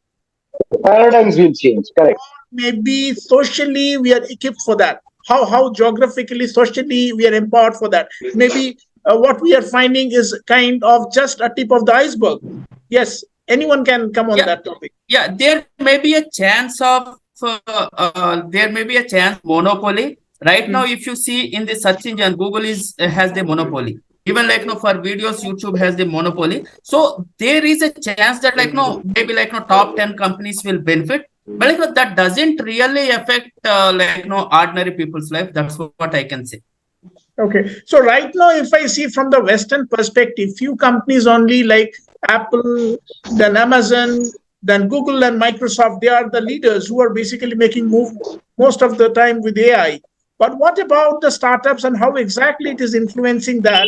paradigms will change? Correct. Maybe socially we are equipped for that. How geographically, socially we are empowered for that. Maybe what we are finding is kind of just a tip of the iceberg. Yes, anyone can come on that topic. Yeah, there may be a chance of monopoly. Right now, if you see in the search engine, Google has the monopoly. Even for videos, YouTube has the monopoly. So there is a chance that maybe top 10 companies will benefit. But that doesn't really affect ordinary people's life. That's what I can say. Okay. So right now, if I see from the Western perspective, few companies only like Apple, then Amazon, then Google and Microsoft, they are the leaders who are basically making move most of the time with AI. But what about the startups and how exactly it is influencing that?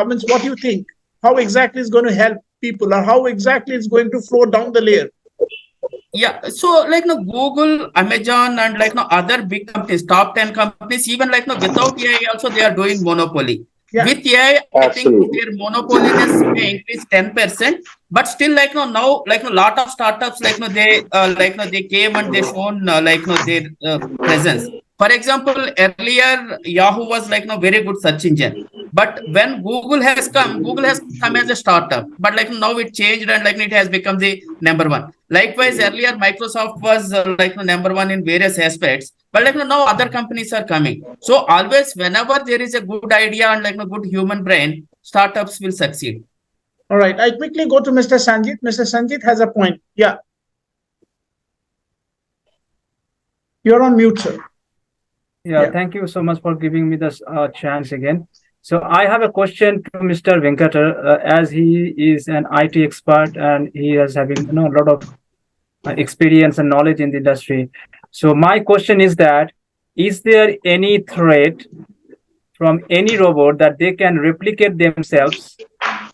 Means what do you think? How exactly is going to help people, or how exactly it's going to flow down the layer? Yeah, so Google, Amazon, and other big companies, top 10 companies, even without AI also they are doing monopoly. Yeah. With AI, I think their monopoliness may increase 10%, but still now a lot of startups they came and they shown their presence. For example, earlier Yahoo was very good search engine. But when Google has come as a startup. But now it changed and it has become the number one. Likewise, earlier Microsoft was number one in various aspects. But now other companies are coming. So always whenever there is a good idea and a good human brain, startups will succeed. All right. I quickly go to Mr. Sanjit. Mr. Sanjit has a point. Yeah. You're on mute, sir. Yeah. Thank you so much for giving me this chance again. So I have a question to Mr. Venkatar, as he is an IT expert and he is having a lot of experience and knowledge in the industry. So my question is that, is there any threat from any robot that they can replicate themselves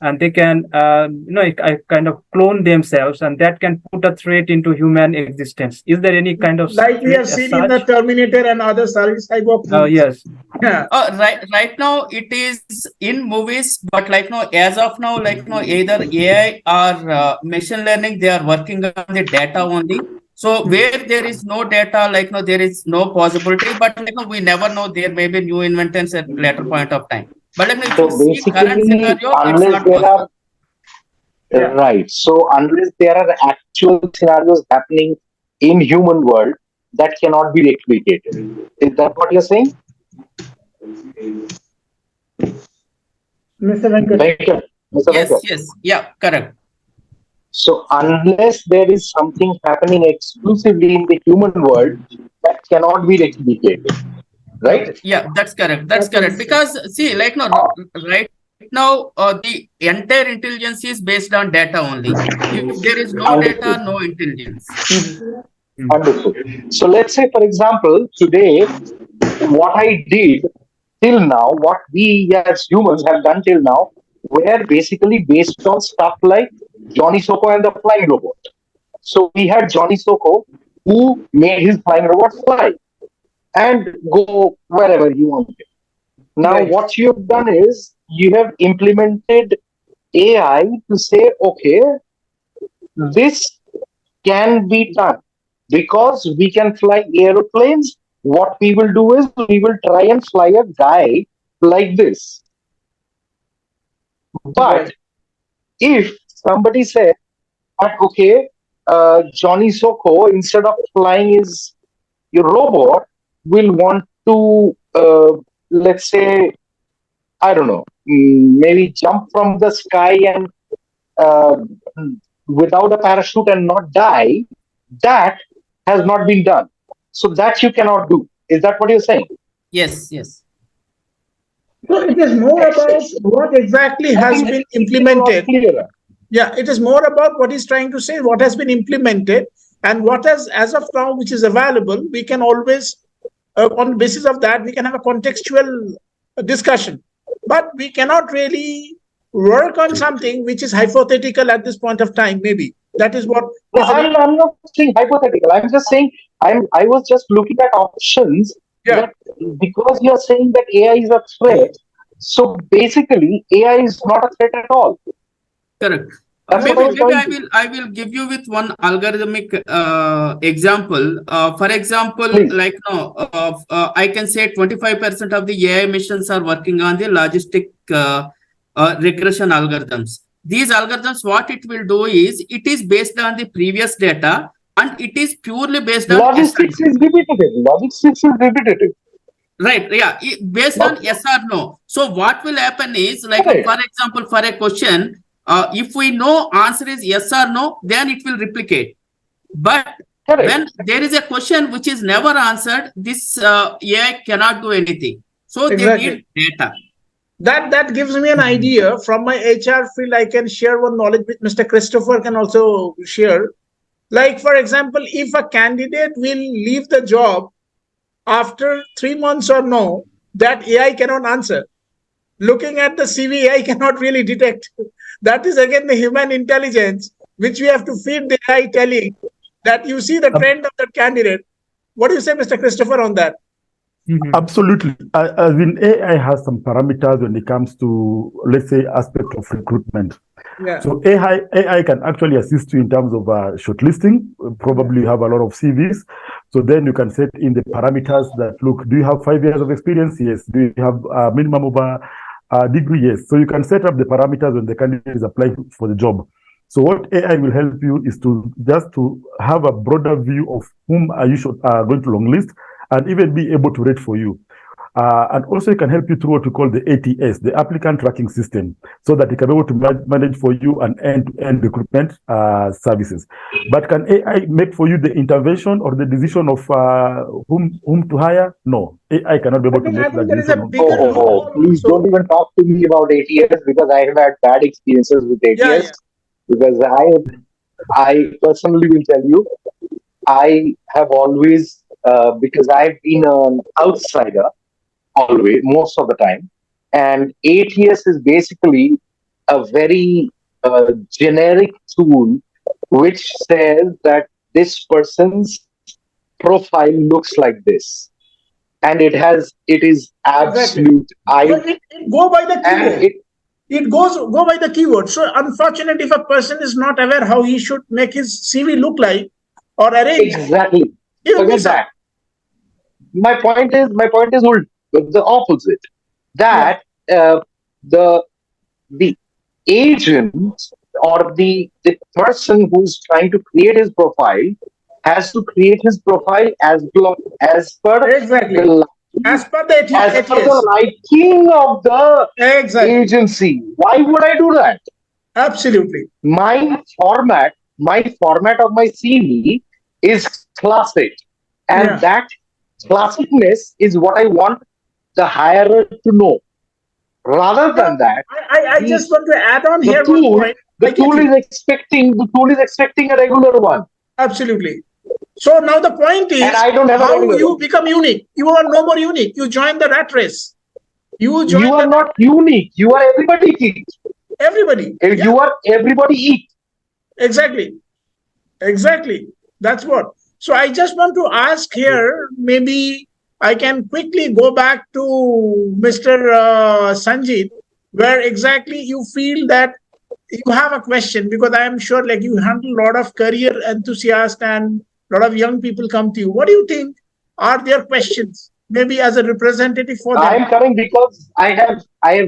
and they can kind of clone themselves, and that can put a threat into human existence? Is there any kind of like we have seen in the Terminator and other cyborg movies? Yes. Yeah. Right now it is in movies, but as of now, either AI or machine learning, they are working on the data only. So where there is no data, there is no possibility, but we never know, there may be new inventions at later point of time. But like, if So you see current basically, scenario, it's unless not there possible. are right, so unless there are actual scenarios happening in human world that cannot be replicated. Is that what you're saying? Mr. Venkat. Venkat, Mr. Yes, Venkat. yes, yeah, correct. So unless there is something happening exclusively in the human world that cannot be replicated, right? Yeah, that's correct. That's correct. Because see, like no, right now, the entire intelligence is based on data only. If there is no Understood. data, no intelligence. Understood. So let's say, for example, today, what I did till now, what we as humans have done till now, were basically based on stuff like Johnny Soko and the flying robot. So we had Johnny Soko who made his flying robot fly and go wherever he wanted. Now, Right. what you have done is you have implemented AI to say, okay, this can be done because we can fly aeroplanes. What we will do is we will try and fly a guy like this. But Right. if somebody said that, okay, Johnny Soko, instead of flying his your robot, will want to, let's say, I don't know, maybe jump from the sky and uh, without a parachute and not die, that has not been done. So that you cannot do. Is that what you're saying? Yes, yes. So it is more about what exactly has been implemented. Yeah, it is more about what he's trying to say, what has been implemented, and what has, as of now, which is available. We can always, on the basis of that, we can have a contextual discussion. But we cannot really work on something which is hypothetical at this point of time, maybe. That is what. No, I'm not saying hypothetical. I'm just saying I was just looking at options that because you're saying that AI is a threat, so basically AI is not a threat at all. Correct. That's Maybe, what I was maybe trying to. I will give you with one algorithmic example. For example, Please. like no, I can say 25% of the AI missions are working on the logistic regression algorithms. These algorithms, what it will do is, it is based on the previous data and it is purely based on Logistics is repetitive. Logistics is repetitive. Right, yeah, based on yes or no. So what will happen is, like, for example, for a question, if we know answer is yes or no, then it will replicate. But when there is a question which is never answered, this AI cannot do anything. So they need data. That gives me an idea from my HR field. I can share one knowledge with Mr. Christopher can also share. Like, for example, if a candidate will leave the job after 3 months or no, that AI cannot answer. Looking at the CV, AI cannot really detect. That is again the human intelligence, which we have to feed the AI, telling that you see the trend of that candidate. What do you say, Mr. Christopher, on that? Absolutely. As in, AI has some parameters when it comes to, let's say, aspect of recruitment. Yeah. So AI can actually assist you in terms of shortlisting. Probably you have a lot of CVs. So then you can set in the parameters that, look, do you have 5 years of experience? Yes. Do you have a minimum of a degree? Yes. So you can set up the parameters when the candidate is applying for the job. So what AI will help you is to just to have a broader view of whom are you going to longlist, and even be able to rate for you. And also it can help you through what we call the ATS, the applicant tracking system, so that it can be able to manage for you an end-to-end recruitment services. But can AI make for you the intervention or the decision of whom to hire? No, AI cannot be able to make that decision. Please don't even talk to me about ATS, because I have had bad experiences with ATS. Because I personally will tell you, I have always, because I've been an outsider always, most of the time, and ATS is basically a very generic tool which says that this person's profile looks like this, and it is absolute. It go by the keyword. It go by the keyword. So unfortunately, if a person is not aware how he should make his CV look like or arrange, exactly. Forget that. My point is the opposite. That the the agent or the person who's trying to create his profile has to create his profile as per Exactly. the As per the as per the yes. liking of the Exactly. agency. Why would I do that? Absolutely. My format of my CV is classic, and Yeah. that classicness is what I want the hirer to know. Rather No, than that, I the just want to add on the here one tool point. the I get tool you. is expecting a regular one, Absolutely. So now the point and is I don't have a how regular you one. become unique. You are no more unique. You join the rat race. You join You the are not unique. You are everybody eat. everybody. Yeah, You are everybody eat. exactly. Exactly. That's what. So I just want to ask here, maybe I can quickly go back to Mr. Sanjit, where exactly you feel that you have a question, because I am sure like you handle a lot of career enthusiasts and a lot of young people come to you. What do you think are their questions? Maybe as a representative for I them. am coming because I have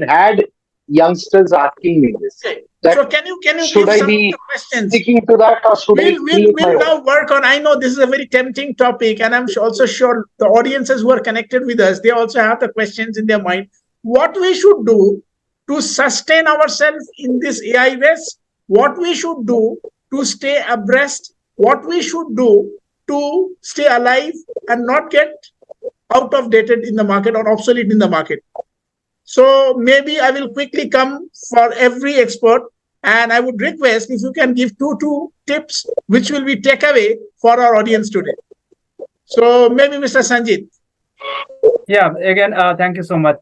had youngsters asking me this. Okay. That So can you should give I some of the be questions? sticking to that or should I We'll create my we'll own? now work on. I know this is a very tempting topic, and I'm also sure the audiences who are connected with us, they also have the questions in their mind. What we should do to sustain ourselves in this AI race? What we should do to stay abreast? What we should do to stay alive and not get out of dated in the market or obsolete in the market? So maybe I will quickly come for every expert, and I would request if you can give two tips which will be takeaway for our audience today. So maybe Mr. Sanjit. Yeah, again, thank you so much.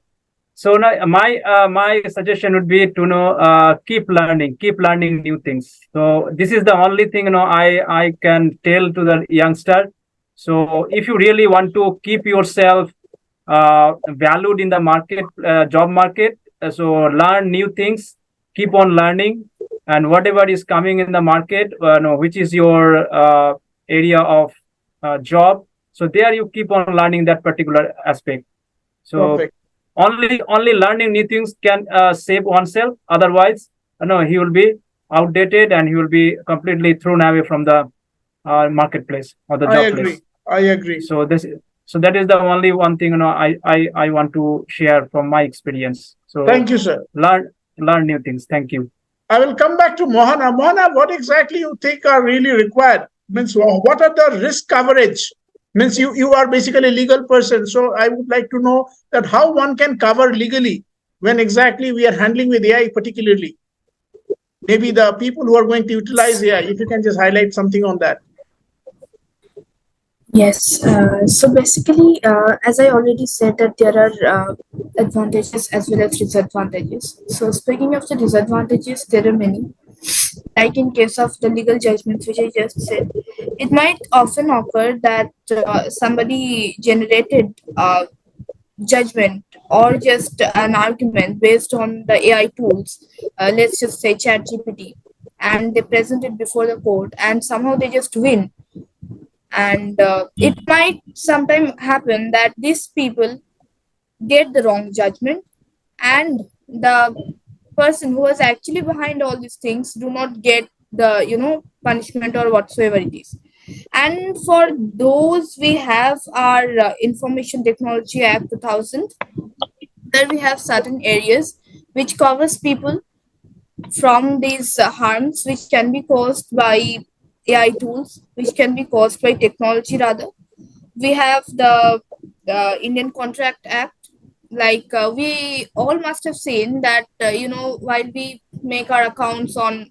So now my suggestion would be to keep learning new things. So this is the only thing I can tell to the youngster. So if you really want to keep yourself valued in the market, job market, so learn new things, keep on learning, and whatever is coming in the market, which is your area of job. So there you keep on learning that particular aspect. So Perfect. only learning new things can save oneself. Otherwise, he will be outdated and he will be completely thrown away from the marketplace or the I job agree. place. I agree. So that is the only one thing I want to share from my experience. So Thank you, sir. learn new things. Thank you. I will come back to Mohana. Mohana, what exactly you think are really required? Means what are the risk coverage? Means you are basically a legal person. So I would like to know that how one can cover legally when exactly we are handling with AI particularly. Maybe the people who are going to utilize AI, if you can just highlight something on that. Yes. So basically, as I already said, that there are advantages as well as disadvantages. So speaking of the disadvantages, there are many. Like in case of the legal judgments, which I just said, it might often occur that somebody generated judgment or just an argument based on the AI tools, let's just say ChatGPT, and they present it before the court, and somehow they just win. And it might sometime happen that these people get the wrong judgment, and the person who was actually behind all these things do not get the punishment or whatsoever it is. And for those, we have our Information Technology Act 2000, where we have certain areas which covers people from these harms which can be caused by AI tools, which can be caused by technology rather. We have the Indian Contract Act. Like we all must have seen that while we make our accounts on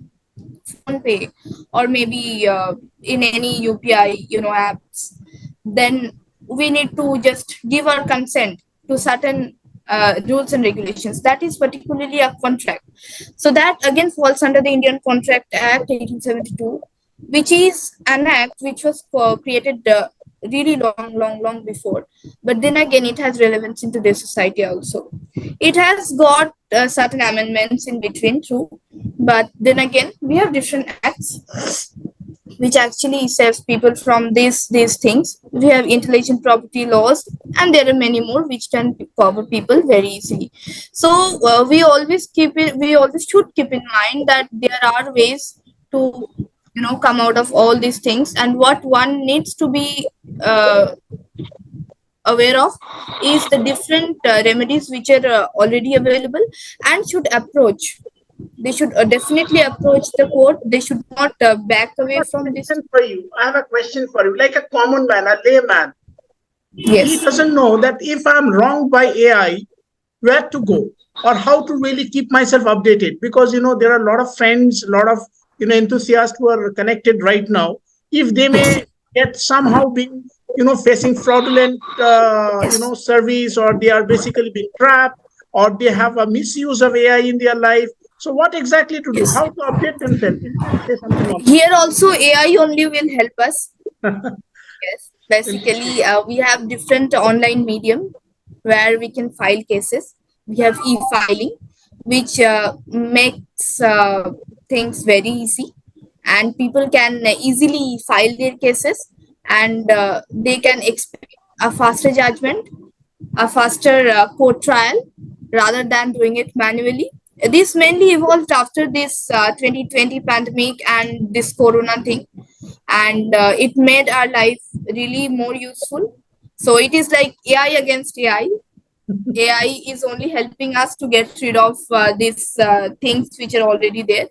PhonePay or maybe in any UPI apps, then we need to just give our consent to certain rules and regulations. That is particularly a contract. So that again falls under the Indian Contract Act 1872, which is an act which was created really long before. But then again, it has relevance in today's society also. It has got certain amendments in between, true. But then again, we have different acts which actually saves people from these things. We have intellectual property laws, and there are many more which can cover people very easily. So we always should keep in mind that there are ways to come out of all these things, and what one needs to be aware of is the different remedies which are already available, and should approach. They should definitely approach the court. They should not back away from this. I have a question for you. Like a common man, a layman, he Yes. doesn't know that if I'm wronged by AI, where to go or how to really keep myself updated. Because there are a lot of friends, a lot of enthusiasts who are connected right now. If they may get somehow being facing fraudulent service, or they are basically being trapped, or they have a misuse of AI in their life. So what exactly to do? Yes. How to update themselves? You can say something on Here also AI only will help us. Yes, basically we have different online medium where we can file cases. We have e-filing, which makes things very easy, and people can easily file their cases, and they can expect a faster judgment, a faster court trial, rather than doing it manually. This mainly evolved after this 2020 pandemic and this corona thing, and it made our life really more useful. So it is like AI against AI. AI is only helping us to get rid of these things which are already there,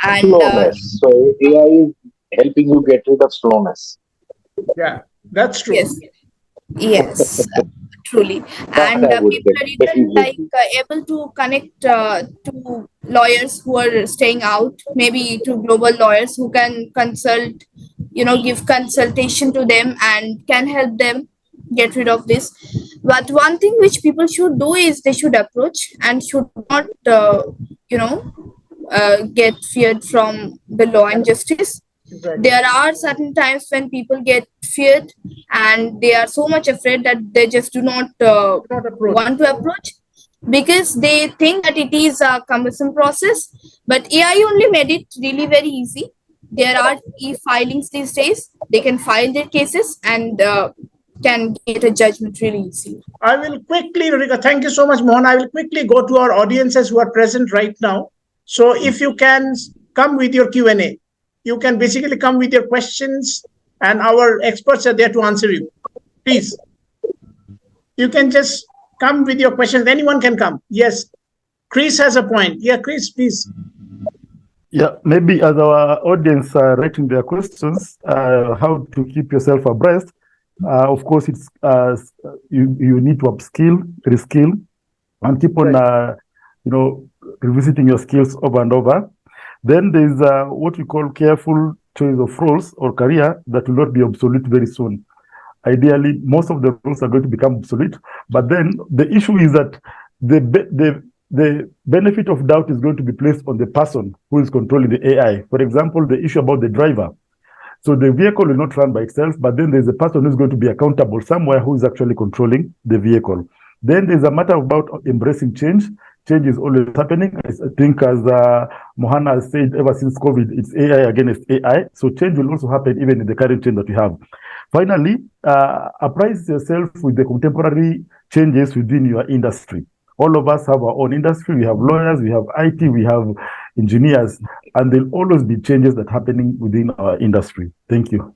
and Slowness. So AI is helping you get rid of slowness. Yeah, that's true. Yes, truly. That And I would people are even definitely like able to connect to lawyers who are staying out, maybe to global lawyers who can consult, give consultation to them and can help them get rid of this. But one thing which people should do is they should approach and should not, get feared from the law and justice. There are certain times when people get feared, and they are so much afraid that they just do not want to approach, because they think that it is a cumbersome process. But AI only made it really very easy. There are e-filings these days. They can file their cases and can get a judgment really easily. I will quickly, Rika, thank you so much, Mohan. I will quickly go to our audiences who are present right now. So if you can come with your Q&A, you can basically come with your questions, and our experts are there to answer you. Please, you can just come with your questions. Anyone can come. Yes, Chris has a point. Yeah, Chris, please. Yeah, maybe as our audience are writing their questions, how to keep yourself abreast. Of course, it's you need to upskill, reskill, and keep on revisiting your skills over and over. Then there's what we call careful choice of roles or career that will not be obsolete very soon. Ideally, most of the roles are going to become obsolete, but then the issue is that the benefit of doubt is going to be placed on the person who is controlling the AI. For example, the issue about the driver. So the vehicle will not run by itself, but then there's a person who's going to be accountable somewhere who is actually controlling the vehicle. Then there's a matter about embracing change. Change is always happening. I think, as Mohan has said, ever since COVID, it's AI against AI. So change will also happen even in the current change that we have. Finally, apprise yourself with the contemporary changes within your industry. All of us have our own industry. We have lawyers, we have IT, we have engineers, and there'll always be changes that are happening within our industry. Thank you.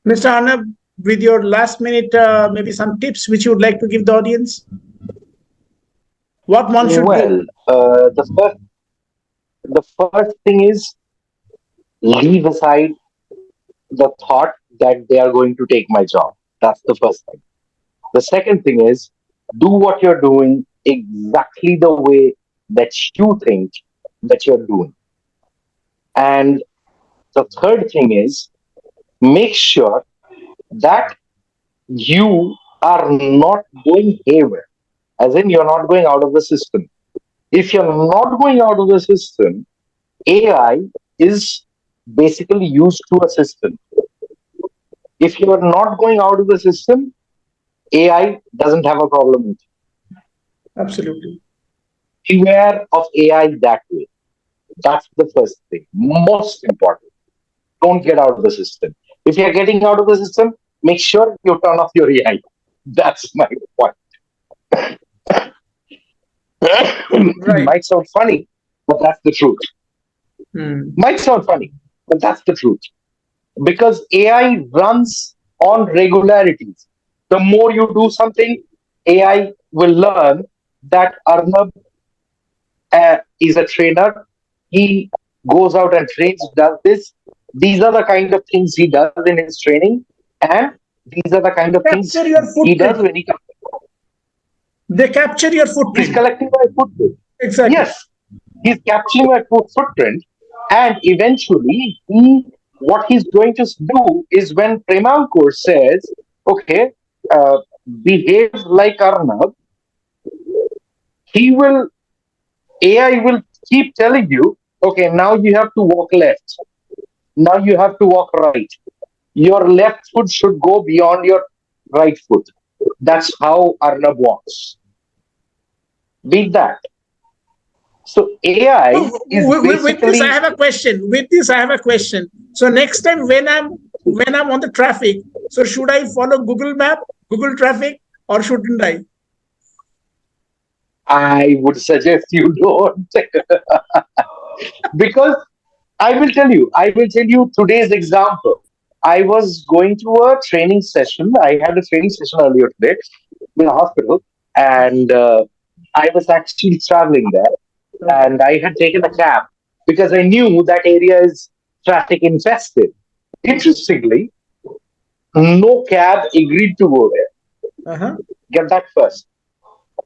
Mr. Arnab, with your last minute, maybe some tips which you would like to give the audience? What one should do? The first thing is leave aside the thought that they are going to take my job. That's the first thing. The second thing is do what you're doing exactly the way that you think that you're doing. And the third thing is make sure that you are not going haywire, as in you're not going out of the system. If you're not going out of the system, AI is basically used to assist. If you are not going out of the system, AI doesn't have a problem with you. Absolutely. Beware of AI that way. That's the first thing, most important. don't get out of the system. If you're getting out of the system, make sure you turn off your AI. That's my point. Right. Might sound funny, but that's the truth. Might sound funny, but that's the truth. Because AI runs on regularities. The more you do something, AI will learn that Arnab is a trainer. He goes out and trains, does this. These are the kind of things he does in his training, and these are the kind of things Capture your he does footprint. when he comes. They capture your He's footprint. collecting my footprint. Exactly. Yes, he's capturing my footprint, and eventually, what he's going to do is when Premankur says, "Okay, behave like Arnab," he will AI will keep telling you, "Okay, now you have to walk left. Now you have to walk right. Your left foot should go beyond your right foot." That's how Arnab walks. Beat that. So AI is With this, I basically have a question. With this, I have a question. So next time when I'm on the traffic, so should I follow Google Map, Google Traffic, or shouldn't I? I would suggest you don't. Because I will tell you today's example. I was going to a training session. I had a training session earlier today in a hospital, and I was actually traveling there. And I had taken a cab because I knew that area is traffic infested. Interestingly, no cab agreed to go there. Get that first.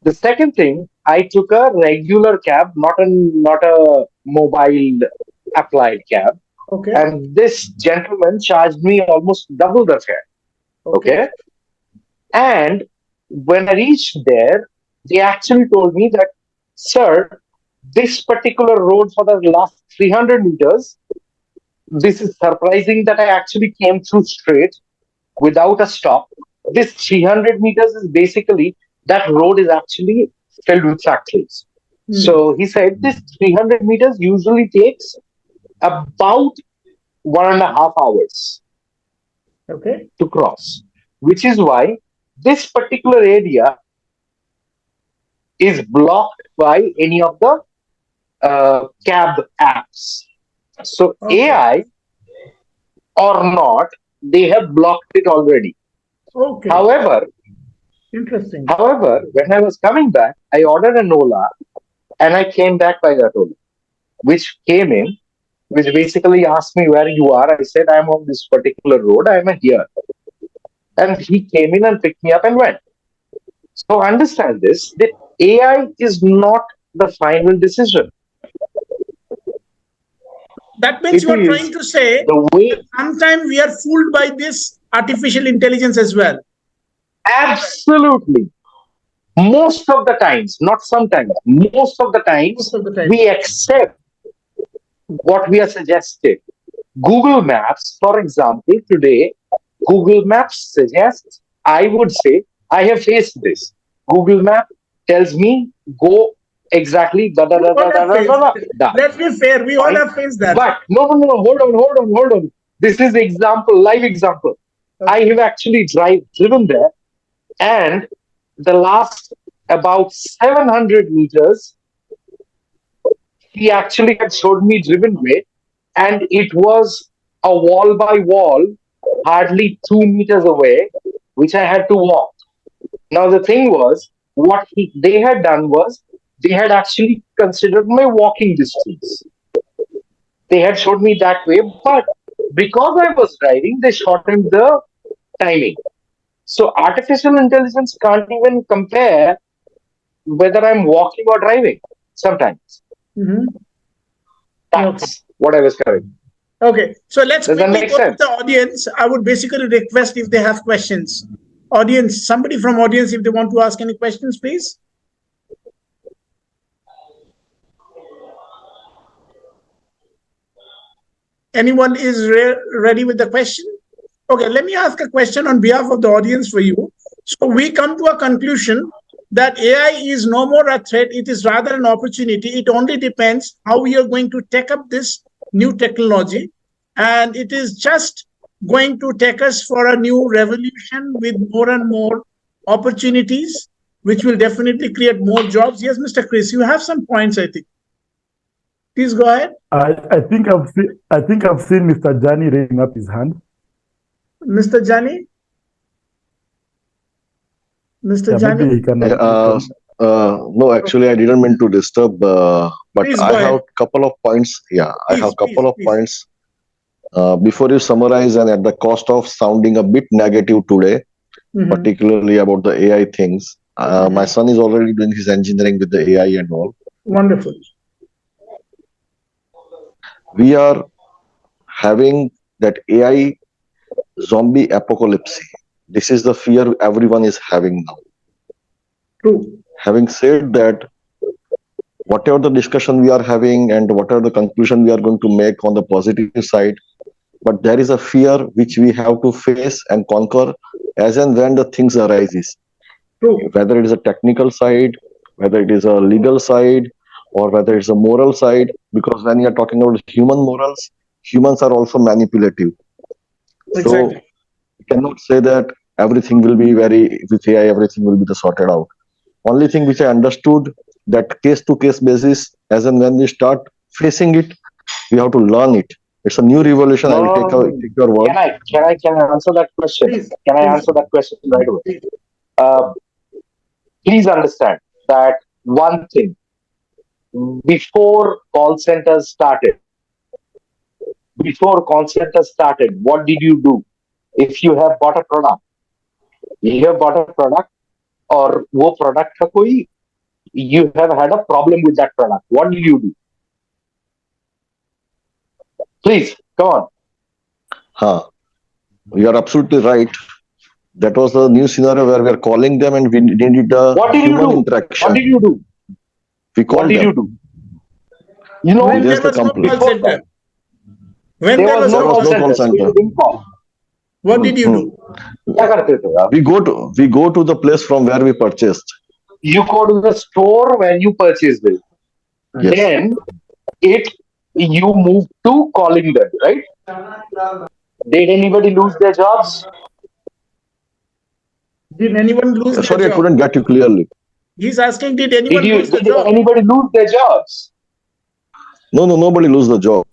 The second thing, I took a regular cab, not a mobile applied cab. Okay. And this gentleman charged me almost double the fare. Okay. And when I reached there, they actually told me that, "Sir, this particular road for the last 300 meters, this is surprising that I actually came through straight without a stop. This 300 meters is basically, that road is actually filled with factories." So he said this 300 meters usually takes about 1.5 hours to cross, which is why this particular area is blocked by any of the cab apps. So AI or not, they have blocked it already. Okay. However, Interesting. when I was coming back, I ordered an Ola and I came back by that Ola, which came in, which basically asked me where you are. I said, "I'm on this particular road, I'm here." And he came in and picked me up and went. So understand this, that AI is not the final decision. That means you are trying to say that sometimes we are fooled by this artificial intelligence as well. Absolutely. Most of the times, not sometimes, most of the times, we accept what we are suggested. Google Maps, for example, today, Google Maps suggests, I would say, I have faced this. Google Map tells me, go exactly da da da da da da da. Let's be fair, we all have faced that. But no, hold on. This is example, live example. I have actually driven there, and the last about 700 meters, he actually had showed me driven way, and it was a wall by wall, hardly 2 meters away, which I had to walk. Now the thing was, what they had done was, they had actually considered my walking distance. They had showed me that way, but because I was driving, they shortened the timing. So artificial intelligence can't even compare whether I'm walking or driving sometimes. That's what I was covering. Okay, so let's Does that quickly make go to sense? the audience. I would basically request if they have questions. Audience, somebody from audience, if they want to ask any questions, please. Anyone is ready with the question? Okay, let me ask a question on behalf of the audience for you. So we come to a conclusion that AI is no more a threat, it is rather an opportunity. It only depends how we are going to take up this new technology. and it is just going to take us for a new revolution with more and more opportunities, which will definitely create more jobs. Yes, Mr. Chris, you have some points, I think. Please go ahead. I think I've seen Mr. Jani raising up his hand. Mr. Jani? Mr. Yeah, Jani? maybe he can. No, actually, I didn't mean to disturb, but Please go I have ahead. a couple of points. Yeah, I have a couple of please. points. Before you summarize, and at the cost of sounding a bit negative today, particularly about the AI things, my son is already doing his engineering with the AI and all. Wonderful. We are having that AI zombie apocalypse. This is the fear everyone is having now. True. Having said that, whatever the discussion we are having and whatever the conclusion we are going to make on the positive side, but there is a fear which we have to face and conquer as and when the things arises. True. Whether it is a technical side, whether it is a legal side, or whether it's a moral side, because when you are talking about human morals, humans are also manipulative. Exactly. So you cannot say that everything will be with AI, everything will be sorted out. Only thing which I understood, that case to case basis, as and when we start facing it, we have to learn it. It's a new revolution. I will take your word. Can I answer that question? Please, can I please. answer that question right away? Please understand that one thing, before call centers started, what did you do? If you have bought a product, or wo product ka koi, you have had a problem with that product, what did you do? Please, come on. You are absolutely right. That was the new scenario where we are calling them and we needed a human interaction. What did you do? We called What did them. you do? You know, When there was no call center. When there was no call center, so you didn't call. What did you do? We go to the place from where we purchased. You go to the store where you purchased it. Yes. Then you move to calling them, right? Did anybody lose their jobs? Did anyone lose their Sorry, job? I couldn't get you clearly. He's asking, did anyone lose the Did job? anybody lose their jobs? No, nobody lose the job.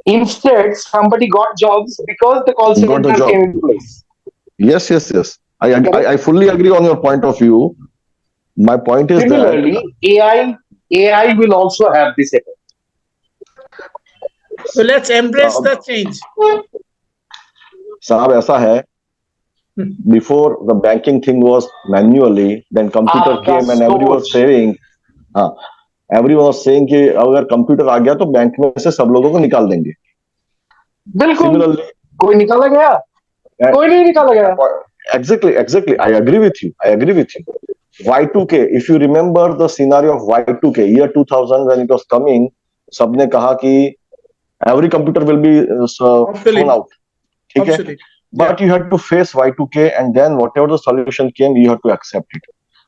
Instead, somebody got jobs because the call center came in place. Yes. I fully agree on your point of view. My point is Similarly, AI will also have this effect. So let's embrace the change. साहब ऐसा है, before the banking thing was manually, then computer came and everyone was saying कि अगर computer आ गया तो bank में से सब लोगों को निकाल देंगे. बिल्कुल. कोई निकाला गया? कोई नहीं निकाला गया. Exactly. I agree with you. Y2K, if you remember the scenario of Y2K, year 2000 when it was coming, सबने कहा कि every computer will be thrown out. Okay? But you had to face Y2K, and then whatever the solution came, you have to accept it.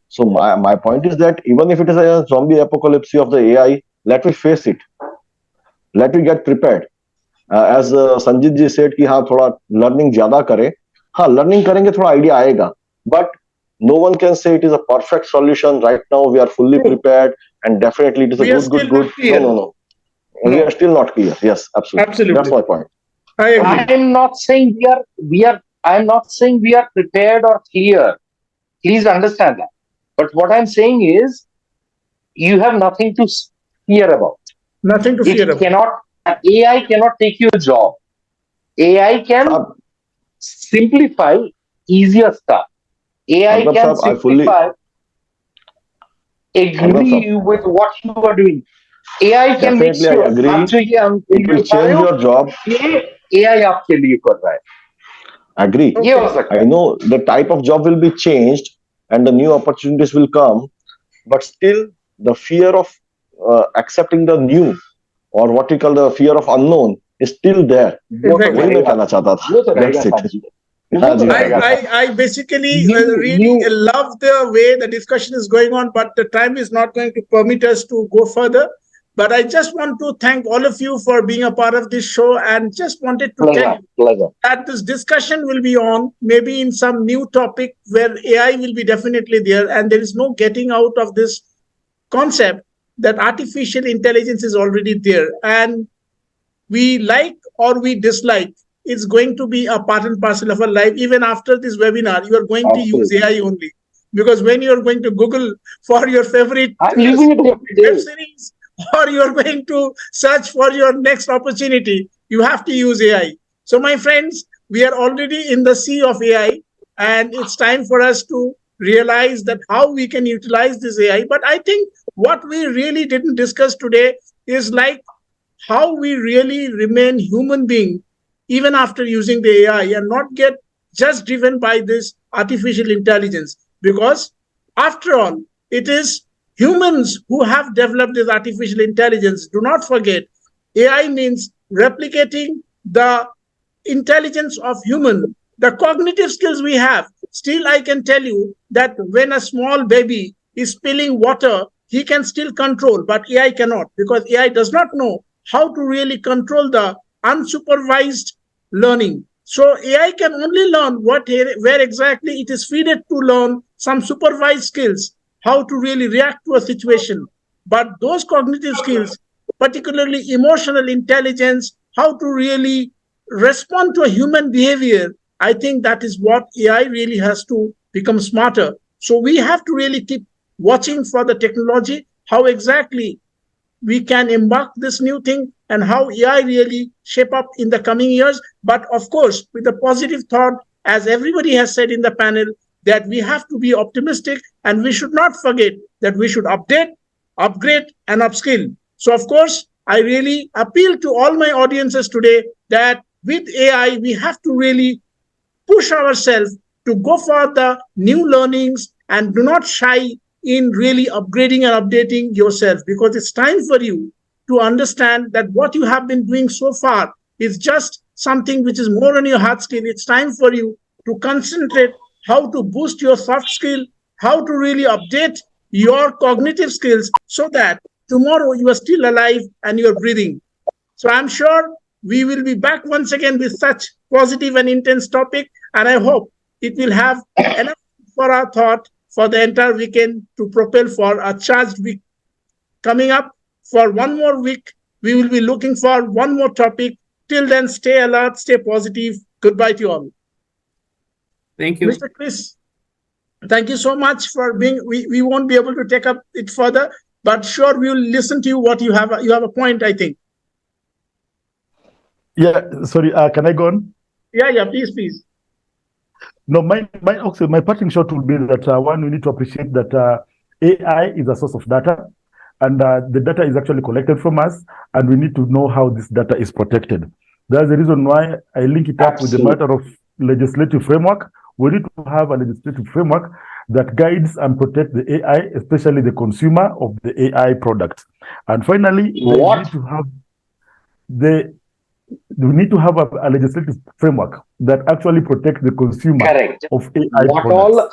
So my point is that even if it is a zombie apocalypse of the AI, let me face it. Let me get prepared. As Sanjit ji said कि हाँ थोड़ा learning ज़्यादा करे. हाँ learning करेंगे थोड़ा idea आएगा. But no one can say it is a perfect solution. Right now we are fully prepared, and definitely it is a good. No. We are still not clear. Yes, absolutely. That's my point. I agree. I am not saying we are prepared or clear. Please understand that. But what I'm saying is, you have nothing to fear about. Nothing to fear about. AI cannot take your job. AI can simplify easier stuff. AI can simplify. Agree with what you are doing. AI can make sure. I agree. It will change your job. AI आपके लिए कर रहा है. Agree. I know the type of job will be changed and the new opportunities will come, but still the fear of accepting the new, or what we call the fear of unknown, is still there. वही मैं कहना चाहता था. That's it. I basically really love the way the discussion is going on, but the time is not going to permit us to go further. But I just want to thank all of you for being a part of this show, and just wanted to tell you that this discussion will be on maybe in some new topic where AI will be definitely there, and there is no getting out of this concept that artificial intelligence is already there, and we like or we dislike, it's going to be a part and parcel of our life. Even after this webinar, you are going to use AI only, because when you are going to Google for your favorite web series, or you are going to search for your next opportunity, you have to use AI. So my friends, we are already in the sea of AI, and it's time for us to realize that how we can utilize this AI. But I think what we really didn't discuss today is like how we really remain human being even after using the AI, and not get just driven by this artificial intelligence. Because after all, it is humans who have developed this artificial intelligence. Do not forget, AI means replicating the intelligence of human, the cognitive skills we have. Still, I can tell you that when a small baby is spilling water, he can still control, but AI cannot, because AI does not know how to really control the unsupervised learning. So AI can only learn where exactly it is feeded to learn some supervised skills, how to really react to a situation. But those cognitive skills, particularly emotional intelligence, how to really respond to a human behavior, I think that is what AI really has to become smarter. So we have to really keep watching for the technology, how exactly we can embark this new thing, and how AI really shape up in the coming years. But of course, with a positive thought, as everybody has said in the panel, that we have to be optimistic, and we should not forget that we should update, upgrade, and upskill. So of course, I really appeal to all my audiences today that with AI, we have to really push ourselves to go for the new learnings, and do not shy in really upgrading and updating yourself, because it's time for you to understand that what you have been doing so far is just something which is more on your hard skill. It's time for you to concentrate how to boost your soft skill, how to really update your cognitive skills, so that tomorrow you are still alive and you're breathing. So I'm sure we will be back once again with such positive and intense topic, and I hope it will have enough for our thought for the entire weekend to propel for a charged week. Coming up for one more week, we will be looking for one more topic. Till then, stay alert, stay positive. Goodbye to you all. Thank you. Mr. Chris, thank you so much for being, we won't be able to take up it further, but sure, we will listen to you what you have. You have a point, I think. Yeah, sorry, can I go on? Yeah, please. No, my parting shot will be that one, we need to appreciate that AI is a source of data, and the data is actually collected from us, and we need to know how this data is protected. That's the reason why I link it up with the matter of legislative framework. We need to have a legislative framework that guides and protects the AI, especially the consumer of the AI product. And finally, we need to have a legislative framework that actually protects the consumer of AI products.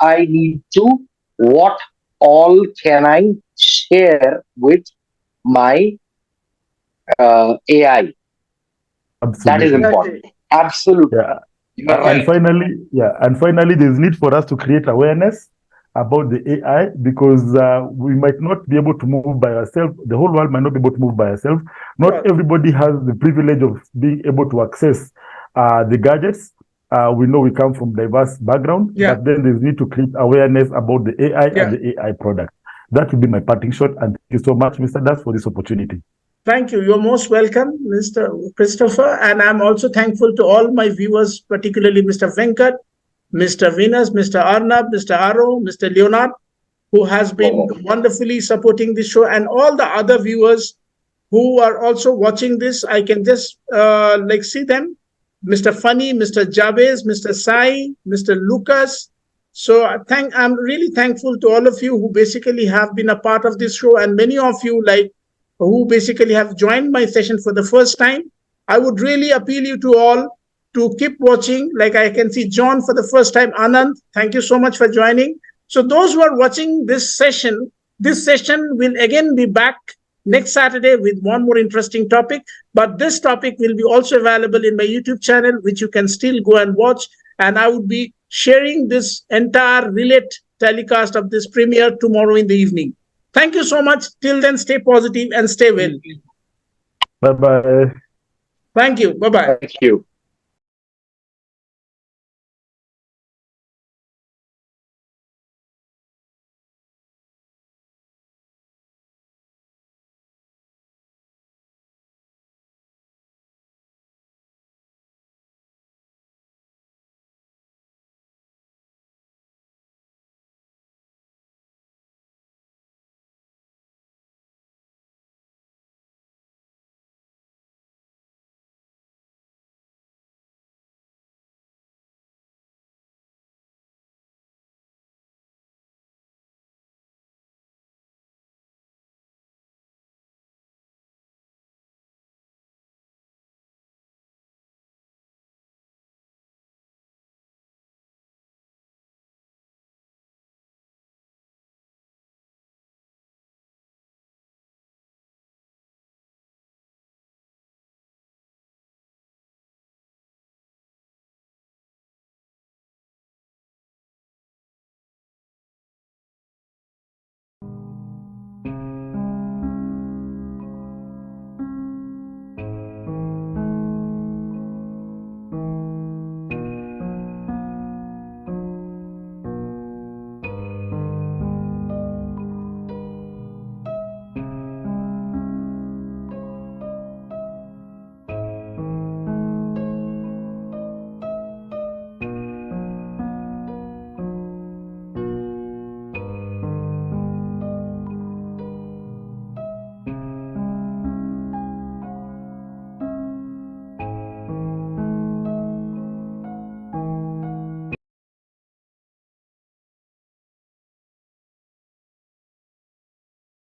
What all can I share with my AI? Absolutely. That is important. Absolutely. Yeah. And finally, there's need for us to create awareness about the AI, because we might not be able to move by ourselves. The whole world might not be able to move by ourselves. Not everybody has the privilege of being able to access the gadgets. We know we come from diverse backgrounds, but then there's need to create awareness about the AI and the AI product. That will be my parting shot. And thank you so much, Mr. Das, for this opportunity. Thank you. You're most welcome, Mr. Christopher. And I'm also thankful to all my viewers, particularly Mr. Venkat, Mr. Venus, Mr. Arnab, Mr. Aro, Mr. Leonard, who has been wonderfully supporting this show, and all the other viewers who are also watching this. I can just see them. Mr. Funny, Mr. Jabez, Mr. Sai, Mr. Lucas. So I'm really thankful to all of you who basically have been a part of this show, and many of you who basically have joined my session for the first time. I would really appeal you to all to keep watching. Like I can see John for the first time. Anand, thank you so much for joining. So those who are watching this session will again be back next Saturday with one more interesting topic. But this topic will be also available in my YouTube channel, which you can still go and watch. And I would be sharing this entire relate telecast of this premiere tomorrow in the evening. Thank you so much. Till then, stay positive and stay well. Bye-bye. Thank you. Bye-bye. Thank you.